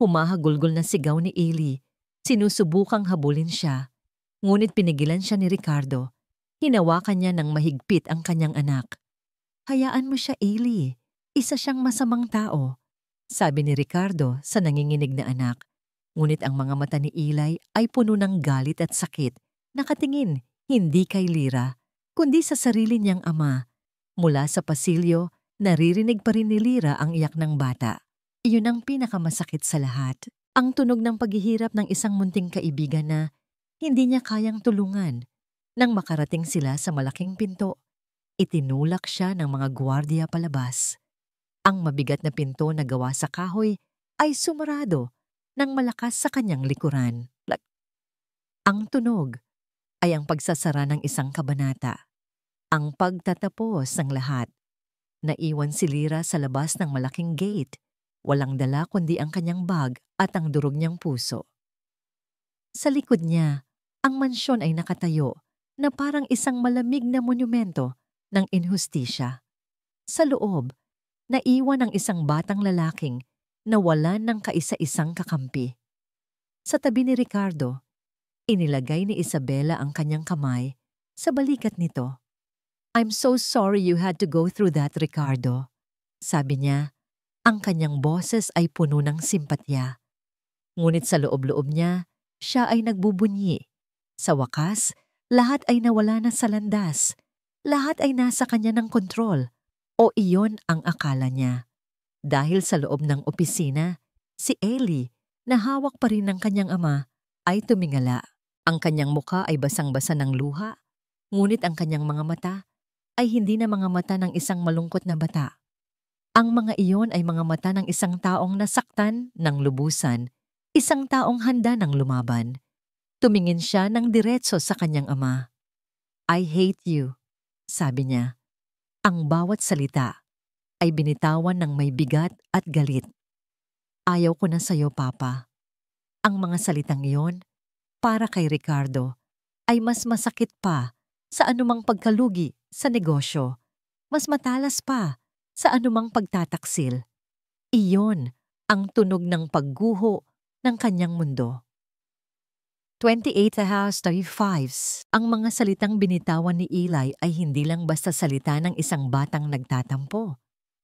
Humahagulgol na sigaw ni Eli. Sinusubukang habulin siya. Ngunit pinigilan siya ni Ricardo. Hinawakan niya ng mahigpit ang kanyang anak. "Hayaan mo siya, Eli. Isa siyang masamang tao," sabi ni Ricardo sa nanginginig na anak. Ngunit ang mga mata ni Eli ay puno ng galit at sakit. Nakatingin hindi kay Lira, kundi sa sarili niyang ama. Mula sa pasilyo, naririnig pa rin ni Lira ang iyak ng bata. Iyon ang pinakamasakit sa lahat. Ang tunog ng paghihirap ng isang munting kaibigan na hindi niya kayang tulungan. Nang makarating sila sa malaking pinto, itinulak siya ng mga gwardiya palabas. Ang mabigat na pinto na gawa sa kahoy ay sumarado ng malakas sa kanyang likuran. Ang tunog ay ang pagsasara ng isang kabanata. Ang pagtatapos ng lahat. Naiwan si Lira sa labas ng malaking gate. Walang dala kundi ang kanyang bag at ang durog niyang puso. Sa likod niya, ang mansyon ay nakatayo na parang isang malamig na monumento ng inhustisya. Sa loob, naiwan ang isang batang lalaking na wala ng kaisa-isang kakampi. Sa tabi ni Ricardo, inilagay ni Isabela ang kanyang kamay sa balikat nito. "I'm so sorry you had to go through that, Ricardo," sabi niya. Ang kanyang boses ay puno ng simpatya. Ngunit sa loob-loob niya, siya ay nagbubunyi. Sa wakas, lahat ay nawala na sa landas. Lahat ay nasa kanya ng kontrol. O iyon ang akala niya. Dahil sa loob ng opisina, si Eli, na hawak pa rin ng kanyang ama, ay tumingala. Ang kanyang muka ay basang-basa ng luha, ngunit ang kanyang mga mata ay hindi na mga mata ng isang malungkot na bata. Ang mga iyon ay mga mata ng isang taong nasaktan ng lubusan, isang taong handa ng lumaban. Tumingin siya ng diretso sa kanyang ama. "I hate you," sabi niya. Ang bawat salita ay binitawan ng may bigat at galit. "Ayaw ko na sa'yo, Papa." Ang mga salitang iyon, para kay Ricardo, ay mas masakit pa sa anumang pagkalugi sa negosyo. Mas matalas pa sa anumang pagtataksil. Iyon ang tunog ng pagguho ng kanyang mundo. 28:35. Ang mga salitang binitawan ni Eli ay hindi lang basta salita ng isang batang nagtatampo.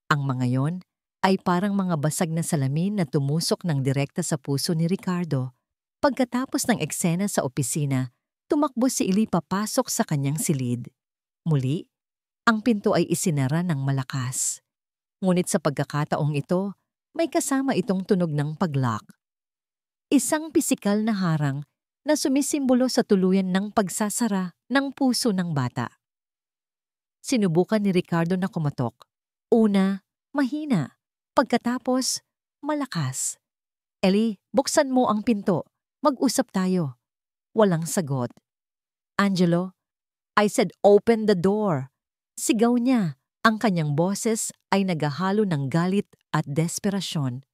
Ang mga yon ay parang mga basag na salamin na tumusok ng direkta sa puso ni Ricardo. Pagkatapos ng eksena sa opisina, tumakbo si Eli papasok sa kanyang silid. Muli, ang pinto ay isinara ng malakas. Ngunit sa pagkakataong ito, may kasama itong tunog ng pag-lock. Isang pisikal na harang na sumisimbolo sa tuluyan ng pagsasara ng puso ng bata. Sinubukan ni Ricardo na kumatok. Una, mahina. Pagkatapos, malakas. "Eli, buksan mo ang pinto. Mag-usap tayo." Walang sagot. "Angelo, I said open the door." Sigaw niya. Ang kanyang boses ay naghahalo ng galit at desperasyon.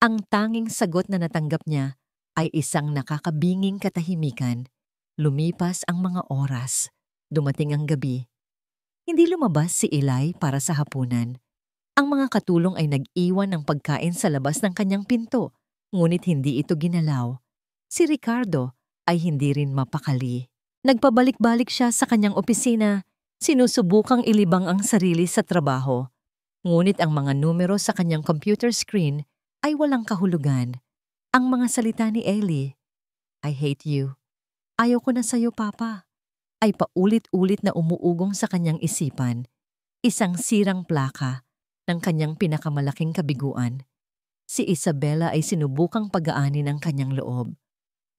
Ang tanging sagot na natanggap niya ay isang nakakabinging katahimikan. Lumipas ang mga oras. Dumating ang gabi. Hindi lumabas si Eli para sa hapunan. Ang mga katulong ay nag-iwan ng pagkain sa labas ng kanyang pinto, ngunit hindi ito ginalaw. Si Ricardo ay hindi rin mapakali. Nagpabalik-balik siya sa kanyang opisina, sinusubukang ilibang ang sarili sa trabaho. Ngunit ang mga numero sa kanyang computer screen ay walang kahulugan. Ang mga salita ni Ellie, "I hate you. Ayaw ko na sa'yo, Papa," ay paulit-ulit na umuugong sa kanyang isipan. Isang sirang plaka ng kanyang pinakamalaking kabiguan. Si Isabela ay sinubukang pagaanin ang kanyang loob.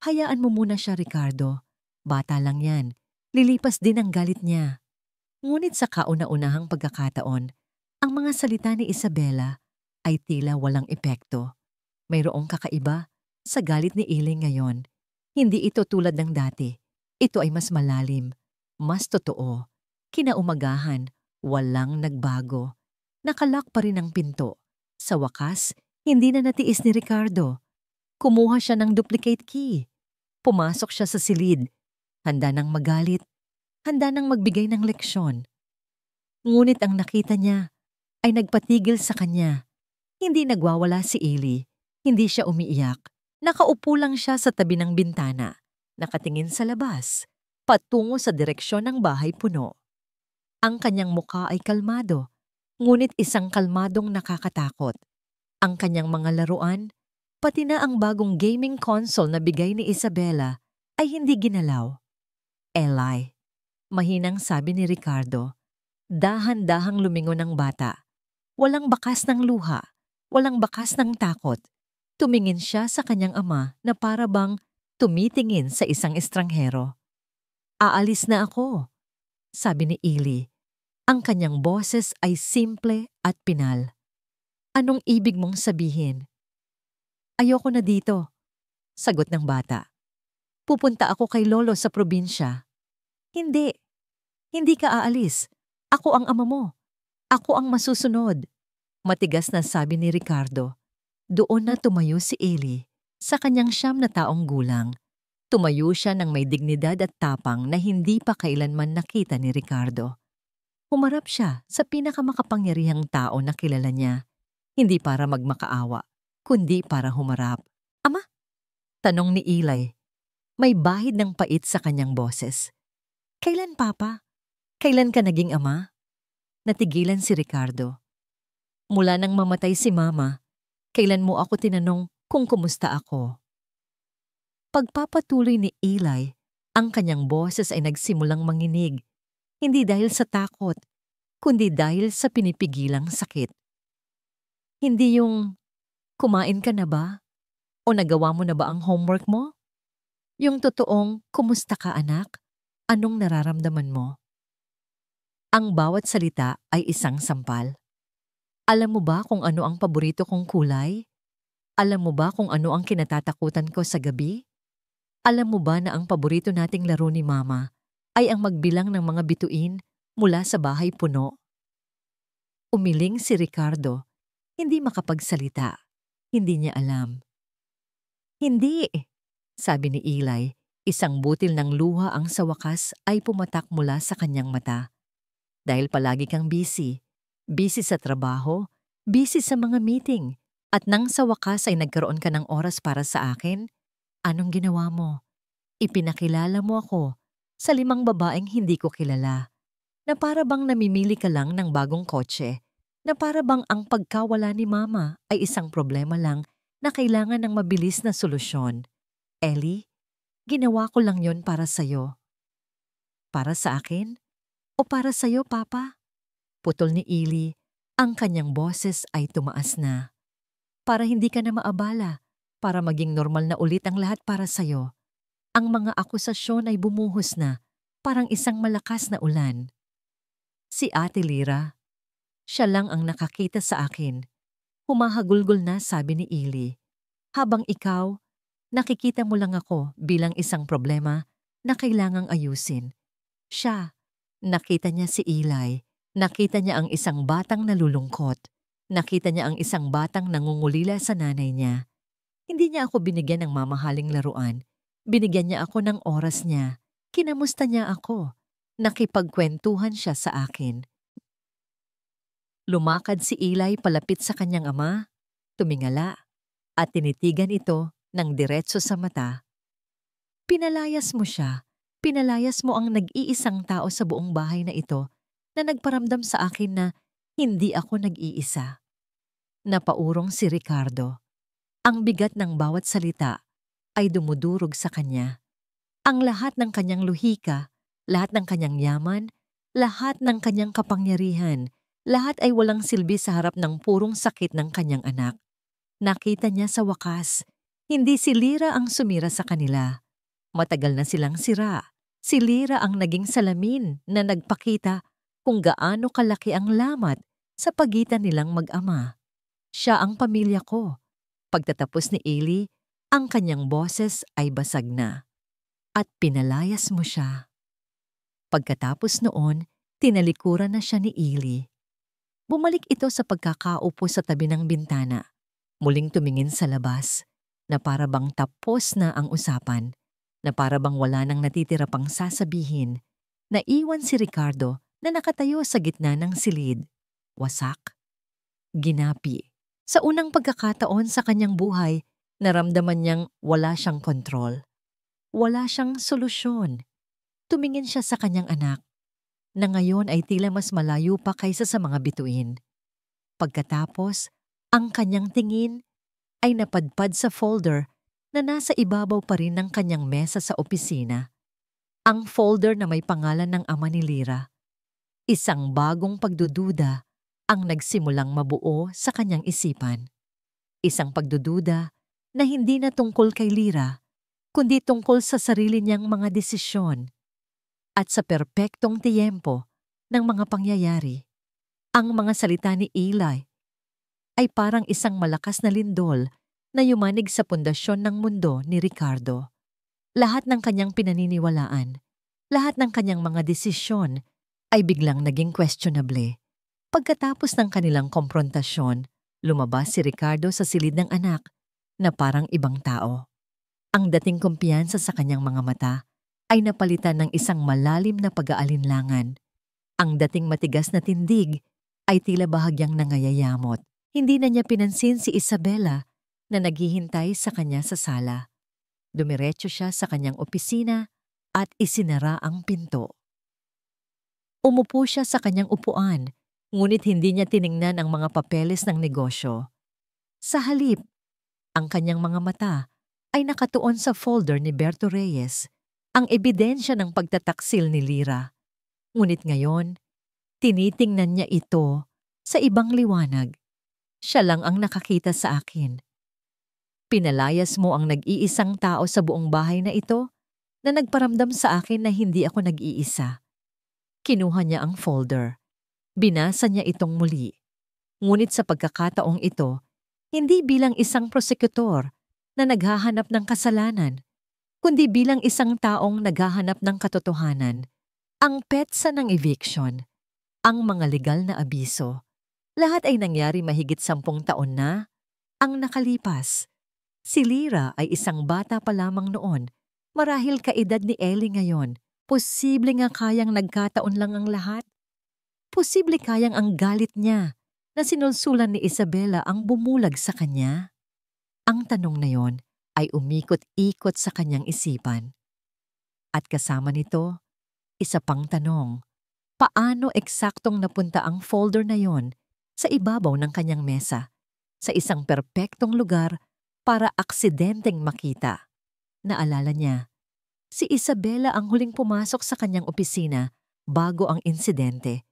"Hayaan mo muna siya, Ricardo. Bata lang yan. Lilipas din ang galit niya." Ngunit sa kauna-unahang pagkakataon, ang mga salita ni Isabela ay tila walang epekto. Mayroong kakaiba sa galit ni Iling ngayon. Hindi ito tulad ng dati. Ito ay mas malalim, mas totoo. Kinaumagahan, walang nagbago. Nakalak pa rin ang pinto. Sa wakas, hindi na natiis ni Ricardo. Kumuha siya ng duplicate key. Pumasok siya sa silid. Handa nang magalit. Handa nang magbigay ng leksyon. Ngunit ang nakita niya ay nagpatigil sa kanya. Hindi nagwawala si Ellie. Hindi siya umiiyak. Nakaupo lang siya sa tabi ng bintana. Nakatingin sa labas. Patungo sa direksyon ng bahay puno. Ang kanyang mukha ay kalmado. Ngunit isang kalmadong nakakatakot. Ang kanyang mga laruan, pati na ang bagong gaming console na bigay ni Isabela, ay hindi ginalaw. "Eli," mahinang sabi ni Ricardo. Dahan-dahang lumingon ang bata. Walang bakas ng luha, walang bakas ng takot. Tumingin siya sa kanyang ama na para bang tumitingin sa isang estranghero. "Aalis na ako," sabi ni Ellie. Ang kanyang boses ay simple at pinal. "Anong ibig mong sabihin?" "Ayoko na dito," sagot ng bata. "Pupunta ako kay lolo sa probinsya." "Hindi. Hindi ka aalis. Ako ang ama mo. Ako ang masusunod," matigas na sabi ni Ricardo. Doon na tumayo si Ellie sa kanyang 9 gulang. Tumayo siya ng may dignidad at tapang na hindi pa kailanman nakita ni Ricardo. Humarap siya sa pinakamakapangyarihang tao na kilala niya. Hindi para magmakaawa, kundi para humarap. "Ama?" tanong ni Eli. May bahid ng pait sa kanyang boses. "Kailan, Papa? Kailan ka naging ama?" Natigilan si Ricardo. "Mula nang mamatay si Mama, kailan mo ako tinanong kung kumusta ako?" Pagpapatuloy ni Eli, ang kanyang boses ay nagsimulang manginig. Hindi dahil sa takot, kundi dahil sa pinipigilang sakit. Hindi yung, "Kumain ka na ba? O nagawa mo na ba ang homework mo?" Yung totoong, "Kumusta ka, anak? Anong nararamdaman mo?" Ang bawat salita ay isang sampal. "Alam mo ba kung ano ang paborito kong kulay? Alam mo ba kung ano ang kinatatakutan ko sa gabi? Alam mo ba na ang paborito nating laro ni Mama ay ang magbilang ng mga bituin mula sa bahay puno?" Umiling si Ricardo. Hindi makapagsalita. Hindi niya alam. "Hindi," sabi ni Eli. Isang butil ng luha ang sa wakas ay pumatak mula sa kanyang mata. "Dahil palagi kang busy. Busy sa trabaho, busy sa mga meeting, at nang sa wakas ay nagkaroon ka ng oras para sa akin, anong ginawa mo? Ipinakilala mo ako sa 5 babaeng hindi ko kilala, na para bang namimili ka lang ng bagong kotse, na para bang ang pagkawala ni Mama ay isang problema lang na kailangan ng mabilis na solusyon. Ellie, ginawa ko lang yon para sa'yo." "Para sa akin? O para sa'yo, Papa?" Putol ni Eli. Ang kanyang boses ay tumaas na. "Para hindi ka na maabala, para maging normal na ulit ang lahat para sa'yo. Ang mga akusasyon ay bumuhos na, parang isang malakas na ulan." Si Ate Lira, siya lang ang nakakita sa akin. Humahagulgol na, sabi ni Eli. Habang ikaw, nakikita mo lang ako bilang isang problema na kailangang ayusin. Siya, nakita niya si Eli. Nakita niya ang isang batang nalulungkot. Nakita niya ang isang batang nangungulila sa nanay niya. Hindi niya ako binigyan ng mamahaling laruan. Binigyan niya ako ng oras niya. Kinamusta niya ako. Nakipagkwentuhan siya sa akin. Lumakad si Eli palapit sa kanyang ama, tumingala, at tinitigan ito ng diretso sa mata. Pinalayas mo siya, Pinalayas mo ang nag-iisang tao sa buong bahay na ito na nagparamdam sa akin na hindi ako nag-iisa. Napaurong si Ricardo. Ang bigat ng bawat salita ay dumudurog sa kanya. Ang lahat ng kanyang luhika, lahat ng kanyang yaman, lahat ng kanyang kapangyarihan, lahat ay walang silbi sa harap ng purong sakit ng kanyang anak. Nakita niya sa wakas, hindi si Lyra ang sumira sa kanila. Matagal na silang sira. Si Lyra ang naging salamin na nagpakita kung gaano kalaki ang lamat sa pagitan nilang mag-ama. Siya ang pamilya ko. Pagtatapos ni Ailey, ang kanyang boses ay basag na. At pinalayas mo siya. Pagkatapos noon, tinalikuran na siya ni Ailey. Bumalik ito sa pagkakaupo sa tabi ng bintana. Muling tumingin sa labas, na para bang tapos na ang usapan, na para bang wala nang natitira pang sasabihin. Naiwan si Ricardo na nakatayo sa gitna ng silid. Wasak. Ginapi. Sa unang pagkakataon sa kanyang buhay, naramdaman niyang wala siyang kontrol. Wala siyang solusyon. Tumingin siya sa kanyang anak, na ngayon ay tila mas malayo pa kaysa sa mga bituin. Pagkatapos, ang kanyang tingin ay napadpad sa folder na nasa ibabaw pa rin ng kanyang mesa sa opisina. Ang folder na may pangalan ng ama ni Lyra. Isang bagong pagdududa ang nagsimulang mabuo sa kanyang isipan. Isang pagdududa na hindi na tungkol kay Lyra, kundi tungkol sa sarili niyang mga desisyon at sa perpektong tiyempo ng mga pangyayari. Ang mga salita ni Eli ay parang isang malakas na lindol na yumanig sa pundasyon ng mundo ni Ricardo. Lahat ng kanyang pinaniniwalaan, lahat ng kanyang mga desisyon ay biglang naging questionable. Pagkatapos ng kanilang komprontasyon, lumabas si Ricardo sa silid ng anak na parang ibang tao. Ang dating kumpiyansa sa kanyang mga mata ay napalitan ng isang malalim na pag-aalinlangan. Ang dating matigas na tindig ay tila bahagyang nangayayamot. Hindi na niya pinansin si Isabela na naghihintay sa kanya sa sala. Dumiretso siya sa kanyang opisina at isinara ang pinto. Umupo siya sa kanyang upuan, ngunit hindi niya tiningnan ang mga papeles ng negosyo. Sa halip, ang kanyang mga mata ay nakatuon sa folder ni Berto Reyes, ang ebidensya ng pagtataksil ni Lyra. Ngunit ngayon, tinitingnan niya ito sa ibang liwanag. Siya lang ang nakakita sa akin. Pinalayas mo ang nag-iisang tao sa buong bahay na ito na nagparamdam sa akin na hindi ako nag-iisa. Kinuha niya ang folder. Binasa niya itong muli. Ngunit sa pagkakataong ito, hindi bilang isang prosekutor na naghahanap ng kasalanan, kundi bilang isang taong naghahanap ng katotohanan. Ang petsa ng eviction, ang mga legal na abiso, lahat ay nangyari mahigit 10 taon na ang nakalipas. Si Lyra ay isang bata pa lamang noon, marahil kaedad ni Ellie ngayon. Posible nga kayang nagkataon lang ang lahat? Posible kayang ang galit niya na sinulsulan ni Isabela ang bumulag sa kanya? Ang tanong na yon ay umikot-ikot sa kanyang isipan. At kasama nito, isa pang tanong, paano eksaktong napunta ang folder na yon sa ibabaw ng kanyang mesa, sa isang perpektong lugar para aksidenteng makita? Naalala niya, si Isabela ang huling pumasok sa kanyang opisina bago ang insidente.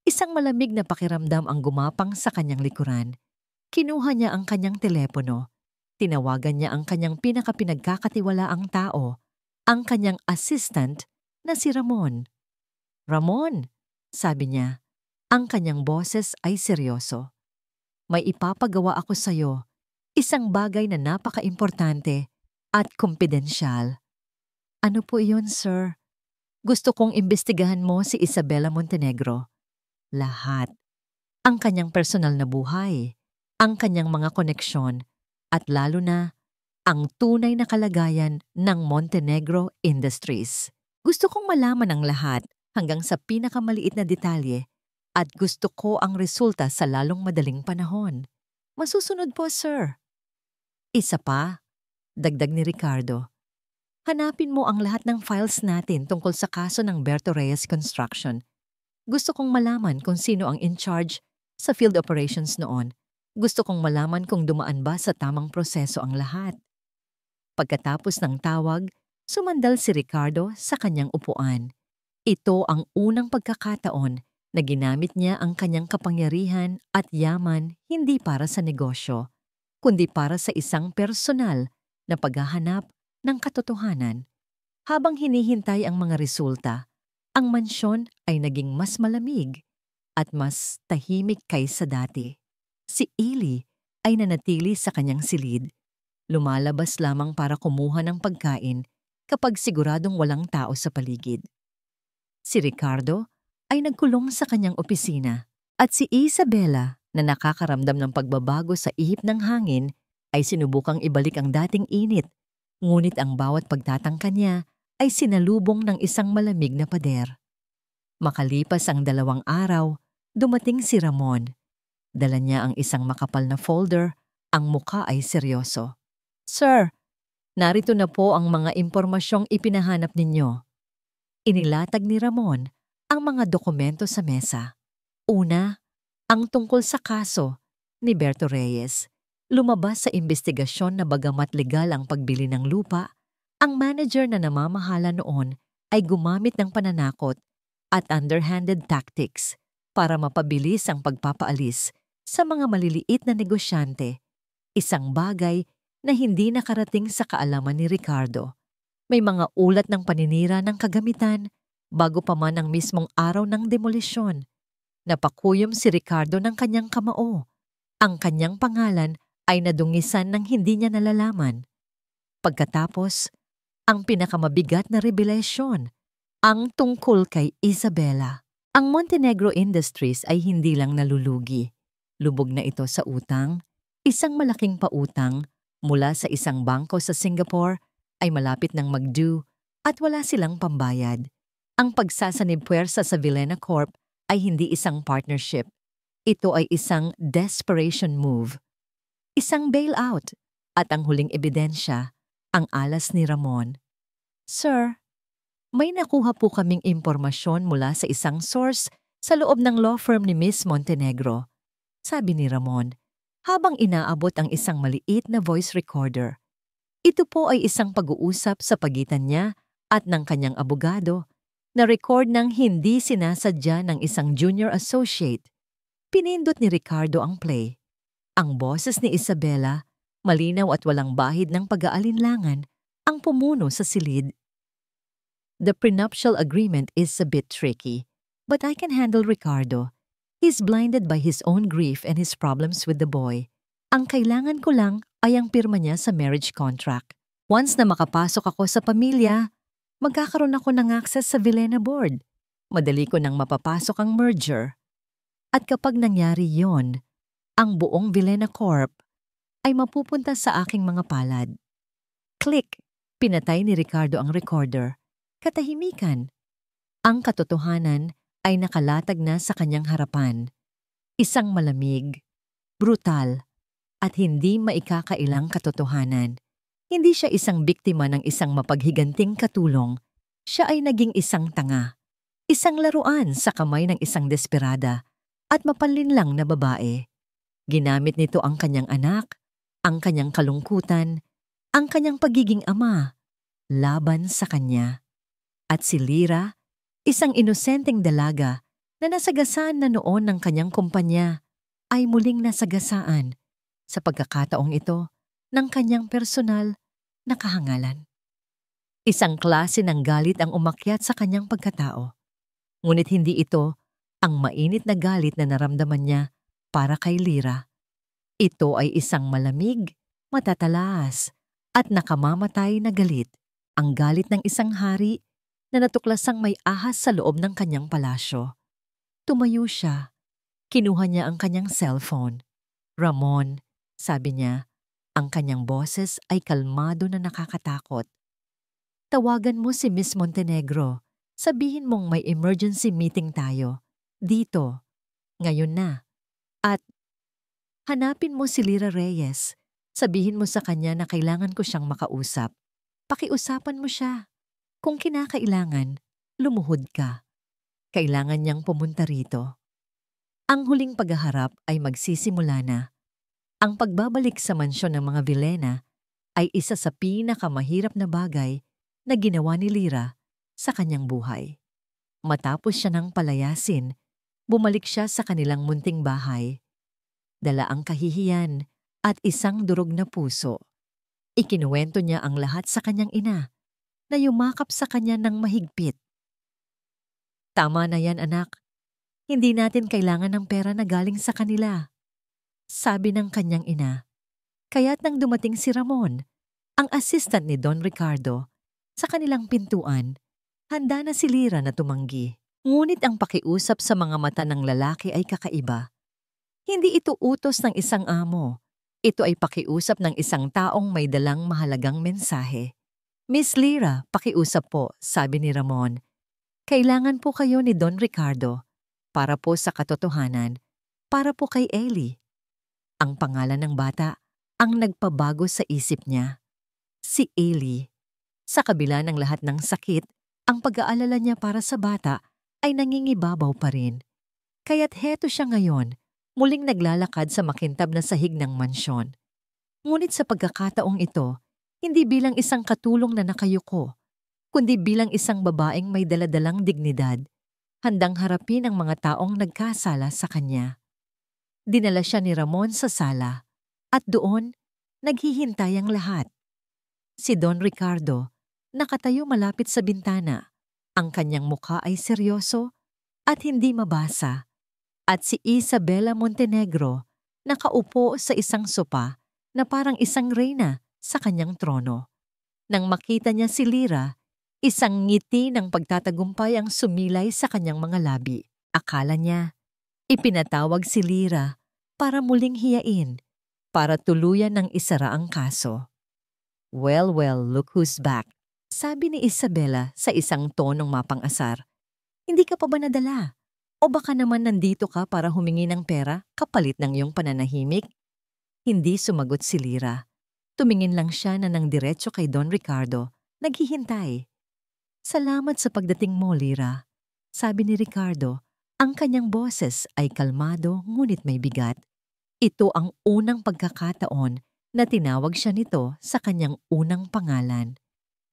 Isang malamig na pakiramdam ang gumapang sa kanyang likuran. Kinuha niya ang kanyang telepono. Tinawagan niya ang kanyang pinakapinagkakatiwalaang tao, ang kanyang assistant na si Ramon. "Ramon," sabi niya, ang kanyang boses ay seryoso. "May ipapagawa ako sa iyo, isang bagay na napaka-importante at kumpidensyal." "Ano po iyon, sir?" "Gusto kong imbestigahan mo si Isabela Montenegro. Lahat. Ang kanyang personal na buhay, ang kanyang mga koneksyon, at lalo na ang tunay na kalagayan ng Montenegro Industries. Gusto kong malaman ang lahat hanggang sa pinakamaliit na detalye at gusto ko ang resulta sa lalong madaling panahon." "Masusunod po, sir." "Isa pa," dagdag ni Ricardo. Hanapin mo ang lahat ng files natin tungkol sa kaso ng Berto Reyes Construction. Gusto kong malaman kung sino ang in charge sa field operations noon. Gusto kong malaman kung dumaan ba sa tamang proseso ang lahat. Pagkatapos ng tawag, sumandal si Ricardo sa kanyang upuan. Ito ang unang pagkakataon na ginamit niya ang kanyang kapangyarihan at yaman hindi para sa negosyo, kundi para sa isang personal na paghahanap ng katotohanan. Habang hinihintay ang mga resulta, ang mansyon ay naging mas malamig at mas tahimik kaysa dati. Si Eli ay nanatili sa kanyang silid. Lumalabas lamang para kumuha ng pagkain kapag siguradong walang tao sa paligid. Si Ricardo ay nagkulong sa kanyang opisina at si Isabela na nakakaramdam ng pagbabago sa ihip ng hangin ay sinubukang ibalik ang dating init, ngunit ang bawat pagtatangka niya ay sinalubong ng isang malamig na pader. Makalipas ang 2 araw, dumating si Ramon. Dala niya ang isang makapal na folder, ang muka ay seryoso. "Sir, narito na po ang mga impormasyong ipinahanap ninyo." Inilatag ni Ramon ang mga dokumento sa mesa. Una, ang tungkol sa kaso ni Berto Reyes. Lumabas sa investigasyon na bagamat legal ang pagbili ng lupa, ang manager na namamahala noon ay gumamit ng pananakot at underhanded tactics para mapabilis ang pagpapaalis sa mga maliliit na negosyante, isang bagay na hindi nakarating sa kaalaman ni Ricardo. May mga ulat ng paninira ng kagamitan bago pa man ang mismong araw ng demolisyon. Napakuyom si Ricardo ng kanyang kamao. Ang kanyang pangalan ay nadungisan ng hindi niya nalalaman. Pagkatapos, ang pinakamabigat na revelasyon, ang tungkol kay Isabela. Ang Montenegro Industries ay hindi lang nalulugi. Lubog na ito sa utang, isang malaking pautang mula sa isang bangko sa Singapore ay malapit ng mag-due at wala silang pambayad. Ang pagsasanib puwersa sa Villena Corp ay hindi isang partnership. Ito ay isang desperation move. Isang bailout. At ang huling ebidensya, ang alas ni Ramon. "Sir, may nakuha po kaming impormasyon mula sa isang source sa loob ng law firm ni Miss Montenegro," sabi ni Ramon, habang inaabot ang isang maliit na voice recorder. Ito po ay isang pag-uusap sa pagitan niya at ng kanyang abogado na record ng hindi sinasadya ng isang junior associate. Pinindot ni Ricardo ang play. Ang boses ni Isabela, malinaw at walang bahid ng pag-aalinlangan, ang pumuno sa silid. "The prenuptial agreement is a bit tricky, but I can handle Ricardo. He's blinded by his own grief and his problems with the boy. Ang kailangan ko lang ay ang pirma niya sa marriage contract. Once na makapasok ako sa pamilya, magkakaroon ako ng access sa Villena board. Madali ko nang mapapasok ang merger. At kapag nangyari yon, ang buong Villena Corp ay mapupunta sa aking mga palad." Click! Pinatay ni Ricardo ang recorder. Katahimikan. Ang katotohanan ay nakalatag na sa kanyang harapan. Isang malamig, brutal, at hindi maikakailang katotohanan. Hindi siya isang biktima ng isang mapaghiganting katulong. Siya ay naging isang tanga. Isang laruan sa kamay ng isang desperada at mapanlinlang na babae. Ginamit nito ang kanyang anak, ang kanyang kalungkutan, ang kanyang pagiging ama, laban sa kanya. At si Lyra, isang inosenteng dalaga na nasagasaan na noon ng kanyang kumpanya, ay muling nasagasaan sa pagkakataong ito ng kanyang personal na kahangalan. Isang klase ng galit ang umakyat sa kanyang pagkatao. Ngunit hindi ito ang mainit na galit na naramdaman niya para kay Lyra. Ito ay isang malamig, matatalas, at nakamamatay na galit. Ang galit ng isang hari na natuklasang may ahas sa loob ng kanyang palasyo. Tumayo siya. Kinuha niya ang kanyang cellphone. "Ramon," sabi niya, ang kanyang boses ay kalmado na nakakatakot. "Tawagan mo si Miss Montenegro. Sabihin mong may emergency meeting tayo. Dito. Ngayon na. At hanapin mo si Lyra Reyes. Sabihin mo sa kanya na kailangan ko siyang makausap." Pakiusapan mo siya. Kung kinakailangan, lumuhod ka. Kailangan niyang pumunta rito. Ang huling paghaharap ay magsisimula na. Ang pagbabalik sa mansyon ng mga Villena ay isa sa pinakamahirap na bagay na ginawa ni Lyra sa kanyang buhay. Matapos siya nang palayasin, bumalik siya sa kanilang munting bahay. Dala ang kahihiyan at isang durog na puso. Ikinuwento niya ang lahat sa kanyang ina, na yumakap sa kanya ng mahigpit. Tama na yan, anak. Hindi natin kailangan ng pera na galing sa kanila, sabi ng kanyang ina. Kaya't nang dumating si Ramon, ang assistant ni Don Ricardo, sa kanilang pintuan, handa na si Lyra na tumanggi. Ngunit ang pakiusap sa mga mata ng lalaki ay kakaiba. Hindi ito utos ng isang amo. Ito ay pakiusap ng isang taong may dalang mahalagang mensahe. Miss Lyra, pakiusap po, sabi ni Ramon. Kailangan po kayo ni Don Ricardo. Para po sa katotohanan, para po kay Ellie. Ang pangalan ng bata ang nagpabago sa isip niya. Si Ellie. Sa kabila ng lahat ng sakit, ang pag-aalala niya para sa bata ay nangingibabaw pa rin. Kaya't heto siya ngayon, muling naglalakad sa makintab na sahig ng mansyon. Ngunit sa pagkakataong ito, hindi bilang isang katulong na nakayuko, kundi bilang isang babaeng may daladalang dignidad, handang harapin ang mga taong nagkasala sa kanya. Dinala siya ni Ramon sa sala, at doon, naghihintay ang lahat. Si Don Ricardo, nakatayo malapit sa bintana. Ang kanyang mukha ay seryoso at hindi mabasa. At si Isabela Montenegro, nakaupo sa isang sopa na parang isang reyna sa kanyang trono. Nang makita niya si Lyra, isang ngiti ng pagtatagumpay ang sumilay sa kanyang mga labi. Akala niya, ipinatawag si Lyra para muling hiyain, para tuluyan ng isara ang kaso. Well, look who's back, sabi ni Isabela sa isang tonong mapang-asar. Hindi ka pa ba nadala? O baka naman nandito ka para humingi ng pera kapalit ng iyong pananahimik? Hindi sumagot si Lyra. Tumingin lang siya na nang diretso kay Don Ricardo, naghihintay. Salamat sa pagdating mo, Lyra, sabi ni Ricardo. Ang kanyang boses ay kalmado ngunit may bigat. Ito ang unang pagkakataon na tinawag siya nito sa kanyang unang pangalan.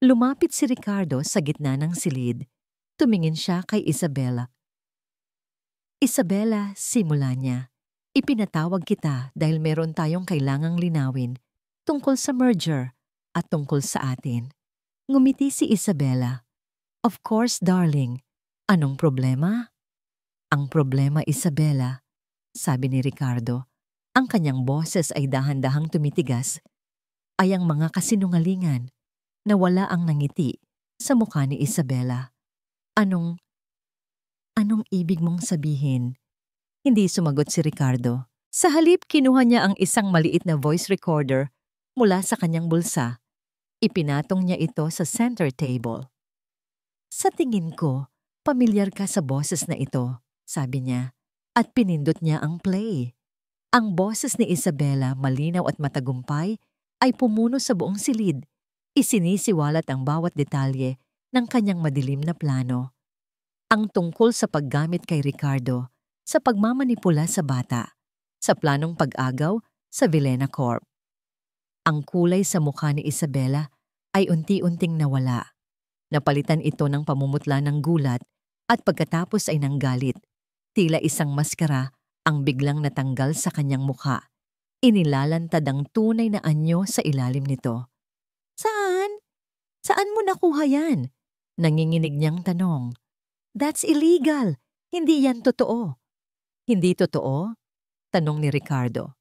Lumapit si Ricardo sa gitna ng silid. Tumingin siya kay Isabela. Isabela, simula niya. Ipinatawag kita dahil meron tayong kailangang linawin tungkol sa merger at tungkol sa atin. Ngumiti si Isabela. Of course, darling. Anong problema? Ang problema, Isabela, sabi ni Ricardo. Ang kanyang boses ay dahan-dahang tumitigas, ay ang mga kasinungalingan na wala ang nangiti sa mukha ni Isabela. Anong ibig mong sabihin? Hindi sumagot si Ricardo. Sa halip, kinuha niya ang isang maliit na voice recorder mula sa kanyang bulsa. Ipinatong niya ito sa center table. Sa tingin ko, pamilyar ka sa boses na ito, sabi niya, at pinindot niya ang play. Ang boses ni Isabela, malinaw at matagumpay, ay pumuno sa buong silid. Isinisiwalat ang bawat detalye ng kanyang madilim na plano. Ang tungkol sa paggamit kay Ricardo, sa pagmamanipula sa bata, sa planong pag-agaw sa Villena Corp. Ang kulay sa mukha ni Isabela ay unti-unting nawala. Napalitan ito ng pamumutla ng gulat at pagkatapos ay ng galit. Tila isang maskara ang biglang natanggal sa kanyang mukha. Inilalantad ang tunay na anyo sa ilalim nito. Saan? Saan mo nakuha yan? Nanginginig niyang tanong. That's illegal. Hindi yan totoo. Hindi totoo? Tanong ni Ricardo.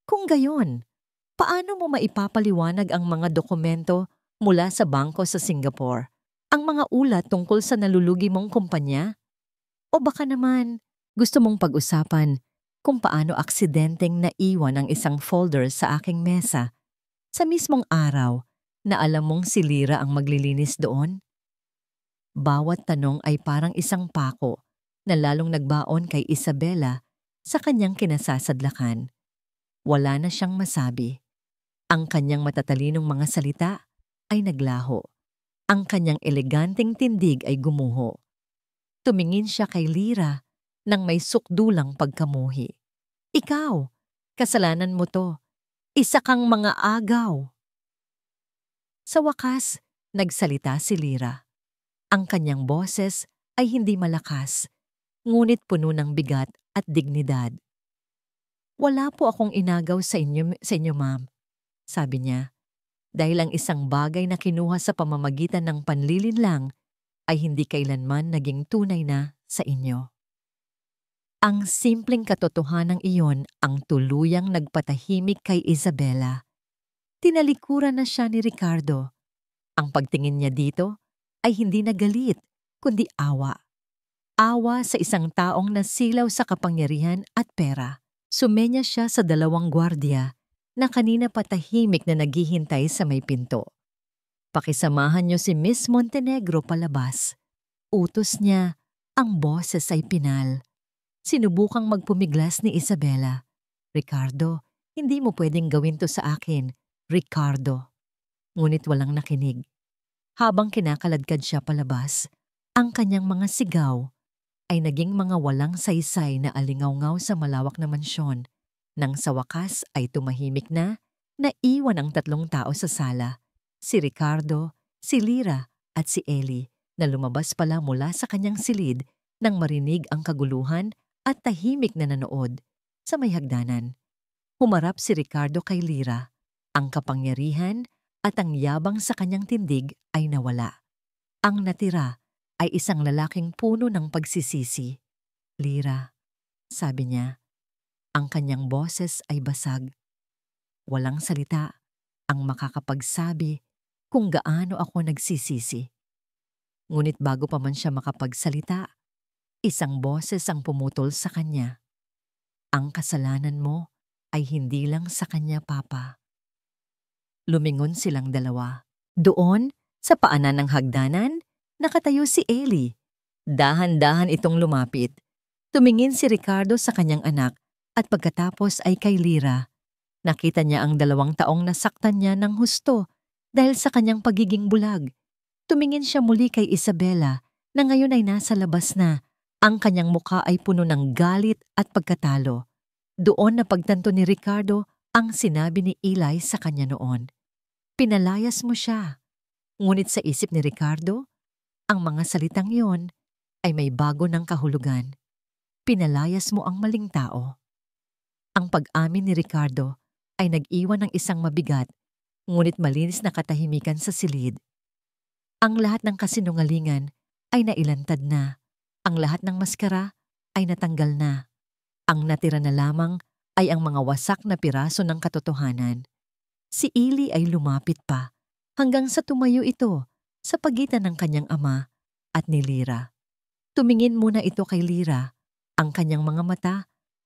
Kung gayon, paano mo maipapaliwanag ang mga dokumento mula sa bangko sa Singapore? Ang mga ulat tungkol sa nalulugi mong kumpanya? O baka naman, gusto mong pag-usapan kung paano aksidenteng naiwan ang isang folder sa aking mesa sa mismong araw na alam mong si Lyra ang maglilinis doon? Bawat tanong ay parang isang pako na lalong nagbaon kay Isabela sa kanyang kinasasadlakan. Wala na siyang masabi. Ang kanyang matatalinong mga salita ay naglaho. Ang kanyang eleganteng tindig ay gumuho. Tumingin siya kay Lyra nang may sukdulang pagkamuhi. Ikaw, kasalanan mo to. Isa kang mga agaw. Sa wakas, nagsalita si Lyra. Ang kanyang boses ay hindi malakas, ngunit puno ng bigat at dignidad. Wala po akong inagaw sa inyo, ma'am, sabi niya, dahil ang isang bagay na kinuha sa pamamagitan ng panlilinlang ay hindi kailanman naging tunay na sa inyo. Ang simpleng katotohanan iyon ang tuluyang nagpatahimik kay Isabela. Tinalikuran na siya ni Ricardo. Ang pagtingin niya dito ay hindi na galit, kundi awa. Awa sa isang taong nasilaw sa kapangyarihan at pera. Sumenya siya sa dalawang gwardiya na kanina patahimik na naghihintay sa may pinto. Pakisamahan niyo si Miss Montenegro palabas. Utos niya, ang boses ay pinal. Sinubukang magpumiglas ni Isabela. Ricardo, hindi mo pwedeng gawin to sa akin, Ricardo. Ngunit walang nakinig. Habang kinakaladkad siya palabas, ang kanyang mga sigaw ay naging mga walang saysay na alingaw-ngaw sa malawak na mansyon, nang sa wakas ay tumahimik na, naiwan ang tatlong tao sa sala, si Ricardo, si Lyra at si Ellie, na lumabas pala mula sa kanyang silid nang marinig ang kaguluhan at tahimik na nanood sa may hagdanan. Humarap si Ricardo kay Lyra, ang kapangyarihan at ang yabang sa kanyang tindig ay nawala. Ang natira ay isang lalaking puno ng pagsisisi. Lyra, sabi niya, ang kanyang boses ay basag. Walang salita ang makakapagsabi kung gaano ako nagsisisi. Ngunit bago pa man siya makapagsalita, isang boses ang pumutol sa kanya. Ang kasalanan mo ay hindi lang sa kanya, Papa. Lumingon silang dalawa. Doon, sa paanan ng hagdanan, nakatayo si Ellie. Dahan-dahan itong lumapit. Tumingin si Ricardo sa kanyang anak at pagkatapos ay kay Lyra. Nakita niya ang 2 taong nasaktan niya ng husto dahil sa kanyang pagiging bulag. Tumingin siya muli kay Isabela na ngayon ay nasa labas na. Ang kanyang mukha ay puno ng galit at pagkatalo. Doon napagtanto ni Ricardo ang sinabi ni Eli sa kanya noon. Pinalayas mo siya. Ngunit sa isip ni Ricardo, ang mga salitang iyon ay may bago ng kahulugan. Pinalayas mo ang maling tao. Ang pag-amin ni Ricardo ay nag-iwan ng isang mabigat, ngunit malinis na katahimikan sa silid. Ang lahat ng kasinungalingan ay nailantad na. Ang lahat ng maskara ay natanggal na. Ang natira na lamang ay ang mga wasak na piraso ng katotohanan. Si Eli ay lumapit pa hanggang sa tumayo ito sa pagitan ng kanyang ama at ni Lyra. Tumingin muna ito kay Lyra. Ang kanyang mga mata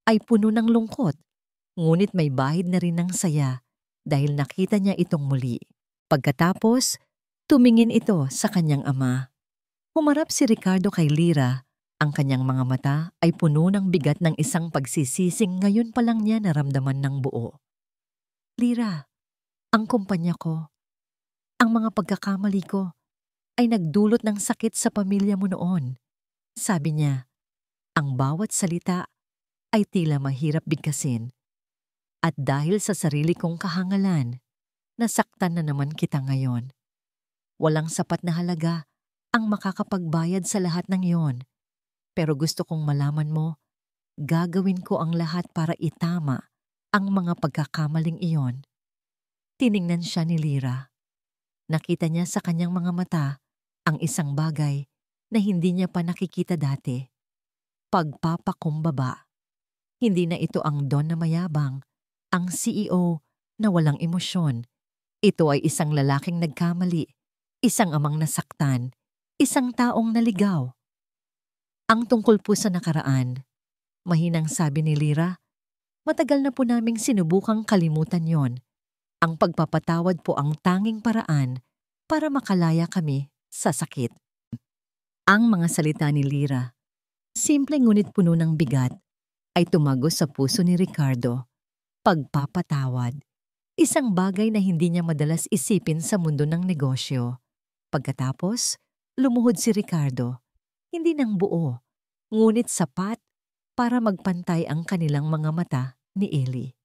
ay puno ng lungkot, ngunit may bahid na rin ng saya dahil nakita niya itong muli. Pagkatapos, tumingin ito sa kanyang ama. Humarap si Ricardo kay Lyra. Ang kanyang mga mata ay puno ng bigat ng isang pagsisising ngayon pa lang niya naramdaman ng buo. Lyra, ang kumpanya ko, ang mga pagkakamali ko ay nagdulot ng sakit sa pamilya mo noon. Sabi niya, ang bawat salita ay tila mahirap bigkasin. At dahil sa sarili kong kahangalan, nasaktan na naman kita ngayon. Walang sapat na halaga ang makakapagbayad sa lahat ng iyon. Pero gusto kong malaman mo, gagawin ko ang lahat para itama ang mga pagkakamaling iyon. Tiningnan siya ni Lyra. Nakita niya sa kanyang mga mata ang isang bagay na hindi niya pa nakikita dati. Pagpapakumbaba. Hindi na ito ang Don na mayabang, ang CEO na walang emosyon. Ito ay isang lalaking nagkamali, isang amang nasaktan, isang taong naligaw. Ang tungkol po sa nakaraan, mahinang sabi ni Lyra, matagal na po naming sinubukang kalimutan yon. Ang pagpapatawad po ang tanging paraan para makalaya kami sa sakit. Ang mga salita ni Lyra, simple ngunit puno ng bigat, ay tumagos sa puso ni Ricardo. Pagpapatawad. Isang bagay na hindi niya madalas isipin sa mundo ng negosyo. Pagkatapos, lumuhod si Ricardo. Hindi ng buo, ngunit sapat para magpantay ang kanilang mga mata ni Ellie.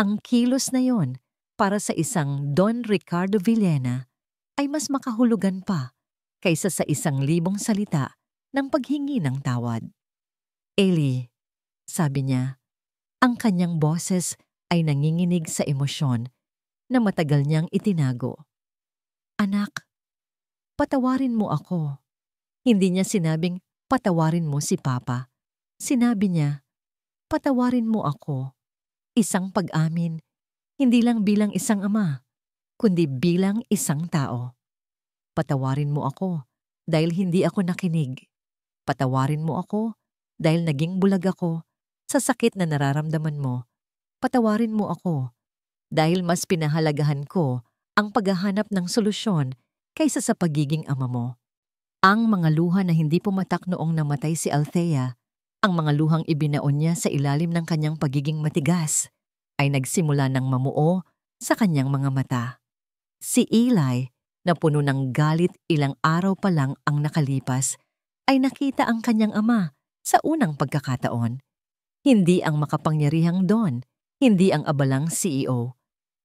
Ang kilos na yon para sa isang Don Ricardo Villena ay mas makahulugan pa kaysa sa 1,000 salita ng paghingi ng tawad. Ellie, sabi niya, ang kanyang boses ay nanginginig sa emosyon na matagal niyang itinago. Anak, patawarin mo ako. Hindi niya sinabing patawarin mo si Papa. Sinabi niya, patawarin mo ako. Isang pag-amin, hindi lang bilang isang ama, kundi bilang isang tao. Patawarin mo ako dahil hindi ako nakinig. Patawarin mo ako dahil naging bulag ako sa sakit na nararamdaman mo. Patawarin mo ako dahil mas pinahalagahan ko ang paghahanap ng solusyon kaysa sa pagiging ama mo. Ang mga luha na hindi pumatak noong namatay si Althea, ang mga luhang ibinaon niya sa ilalim ng kanyang pagiging matigas, ay nagsimula ng mamuo sa kanyang mga mata. Si Eli, na puno ng galit ilang araw pa lang ang nakalipas, ay nakita ang kanyang ama sa unang pagkakataon. Hindi ang makapangyarihang Don, hindi ang abalang CEO.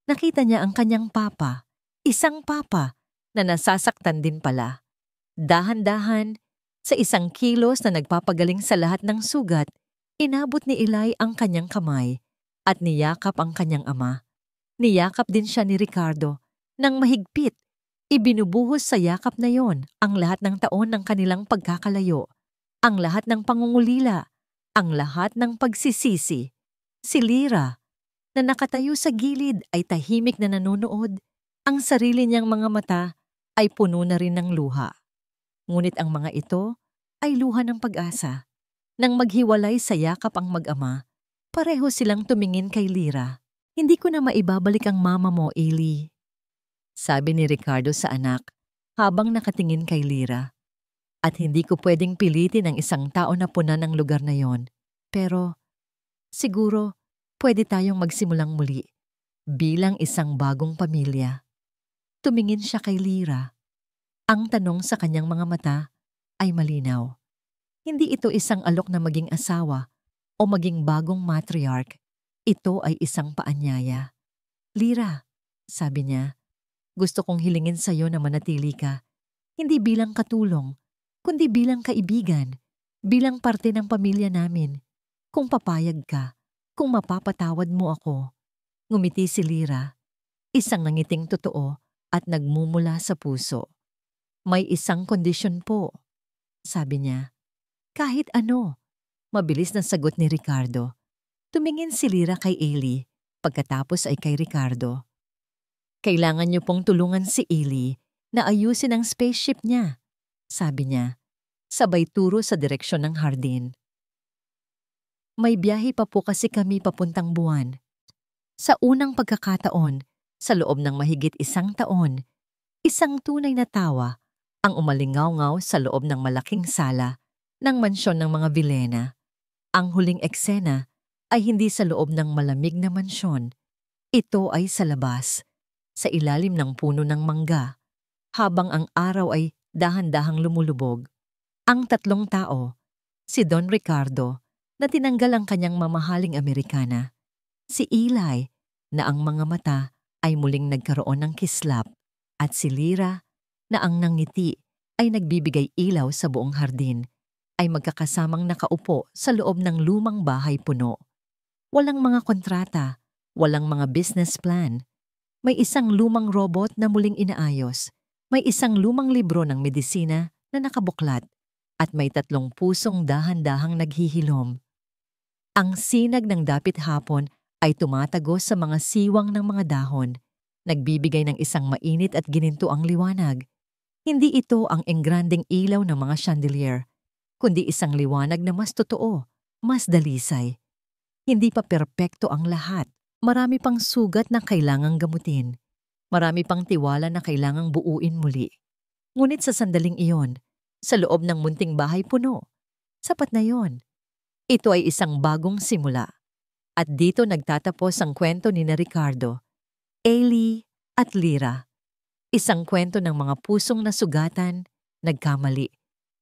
Nakita niya ang kanyang papa, isang papa na nasasaktan din pala. Dahan-dahan, sa 1 kilos na nagpapagaling sa lahat ng sugat, inabot ni Eli ang kanyang kamay at niyakap ang kanyang ama. Niyakap din siya ni Ricardo nang mahigpit. Ibinubuhos sa yakap na yon ang lahat ng taon ng kanilang pagkakalayo, ang lahat ng pangungulila, ang lahat ng pagsisisi. Si Lyra, na nakatayo sa gilid ay tahimik na nanonood, ang sarili niyang mga mata ay puno na rin ng luha. Ngunit ang mga ito ay luha ng pag-asa. Nang maghiwalay sa yakap ang mag-ama, pareho silang tumingin kay Lyra. Hindi ko na maibabalik ang mama mo, Ellie, sabi ni Ricardo sa anak habang nakatingin kay Lyra. At hindi ko pwedeng pilitin ang isang tao na puna ng lugar na yon. Pero siguro pwede tayong magsimulang muli bilang isang bagong pamilya. Tumingin siya kay Lyra. Ang tanong sa kanyang mga mata ay malinaw. Hindi ito isang alok na maging asawa o maging bagong matriarch. Ito ay isang paanyaya. Lyra, sabi niya, gusto kong hilingin sa iyo na manatili ka. Hindi bilang katulong, kundi bilang kaibigan, bilang parte ng pamilya namin. Kung papayag ka, kung mapapatawad mo ako. Ngumiti si Lyra, isang nangiting totoo at nagmumula sa puso. May isang kondisyon po, sabi niya. Kahit ano, mabilis na sagot ni Ricardo. Tumingin si Lyra kay Ellie, pagkatapos ay kay Ricardo. Kailangan niyo pong tulungan si Ellie na ayusin ang spaceship niya, sabi niya, sabay turo sa direksyon ng hardin. May biyahe pa po kasi kami papuntang buwan. Sa unang pagkakataon, sa loob ng mahigit 1 taon, isang tunay na tawa ang umalingaw-ngaw sa loob ng malaking sala ng mansyon ng mga Villena. Ang huling eksena ay hindi sa loob ng malamig na mansyon. Ito ay sa labas, sa ilalim ng puno ng mangga, habang ang araw ay dahan-dahang lumulubog. Ang 3 tao, si Don Ricardo, na tinanggal ang kanyang mamahaling Amerikana, si Eli, na ang mga mata ay muling nagkaroon ng kislap, at si Lyra, na ang nangiti ay nagbibigay ilaw sa buong hardin, ay magkakasamang nakaupo sa loob ng lumang bahay puno. Walang mga kontrata, walang mga business plan. May isang lumang robot na muling inaayos, may isang lumang libro ng medisina na nakabuklat, at may 3 pusong dahan-dahang naghihilom. Ang sinag ng dapit hapon ay tumatagos sa mga siwang ng mga dahon, nagbibigay ng isang mainit at ginintoang liwanag. Hindi ito ang engranding ilaw ng mga chandelier, kundi isang liwanag na mas totoo, mas dalisay. Hindi pa perpekto ang lahat. Marami pang sugat na kailangang gamutin. Marami pang tiwala na kailangang buuin muli. Ngunit sa sandaling iyon, sa loob ng munting bahay puno, sapat na yon. Ito ay isang bagong simula. At dito nagtatapos ang kwento ni na Ricardo. Ailey at Lyra. Isang kwento ng mga pusong nasugatan, nagkamali,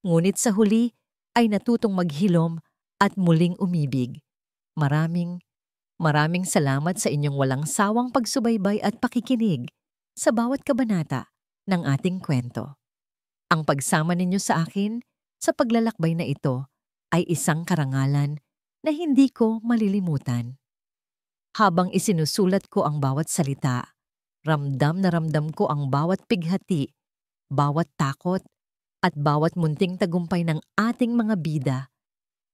ngunit sa huli ay natutong maghilom at muling umibig. Maraming salamat sa inyong walang sawang pagsubaybay at pakikinig sa bawat kabanata ng ating kwento. Ang pagsama ninyo sa akin sa paglalakbay na ito ay isang karangalan na hindi ko malilimutan. Habang isinusulat ko ang bawat salita, ramdam na ramdam ko ang bawat pighati, bawat takot, at bawat munting tagumpay ng ating mga bida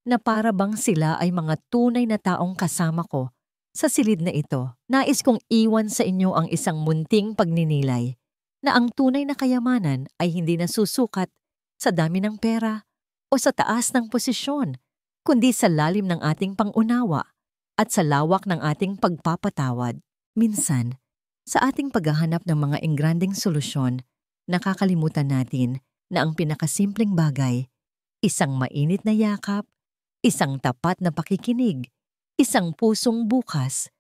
na para bang sila ay mga tunay na taong kasama ko sa silid na ito. Nais kong iwan sa inyo ang isang munting pagninilay na ang tunay na kayamanan ay hindi nasusukat sa dami ng pera o sa taas ng posisyon, kundi sa lalim ng ating pangunawa at sa lawak ng ating pagpapatawad. Minsan, sa ating paghahanap ng mga engranding solusyon, nakakalimutan natin na ang pinakasimpleng bagay, isang mainit na yakap, isang tapat na pakikinig, isang pusong bukas,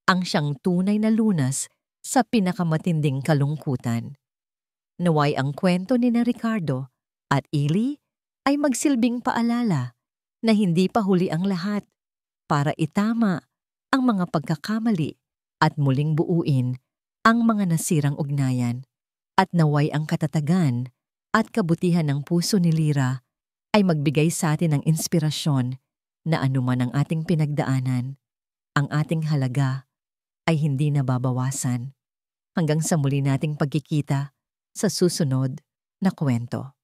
ang siyang tunay na lunas sa pinakamatinding kalungkutan. Naway ang kwento ni Ricardo at Ailey ay magsilbing paalala na hindi pa huli ang lahat para itama ang mga pagkakamali at muling buuin ang mga nasirang ugnayan. At naway ang katatagan at kabutihan ng puso ni Lyra ay magbigay sa atin ng inspirasyon na anuman ang ating pinagdaanan, ang ating halaga ay hindi nababawasan. Hanggang sa muli nating pagkikita sa susunod na kwento.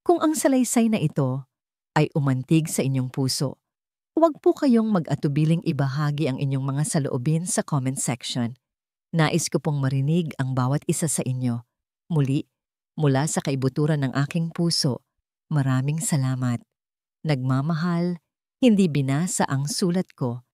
Kung ang salaysay na ito ay umantig sa inyong puso, huwag po kayong mag-atubiling ibahagi ang inyong mga saloobin sa comment section. Nais ko pong marinig ang bawat isa sa inyo. Muli, mula sa kaibuturan ng aking puso, maraming salamat. Nagmamahal, hindi binasa ang sulat ko,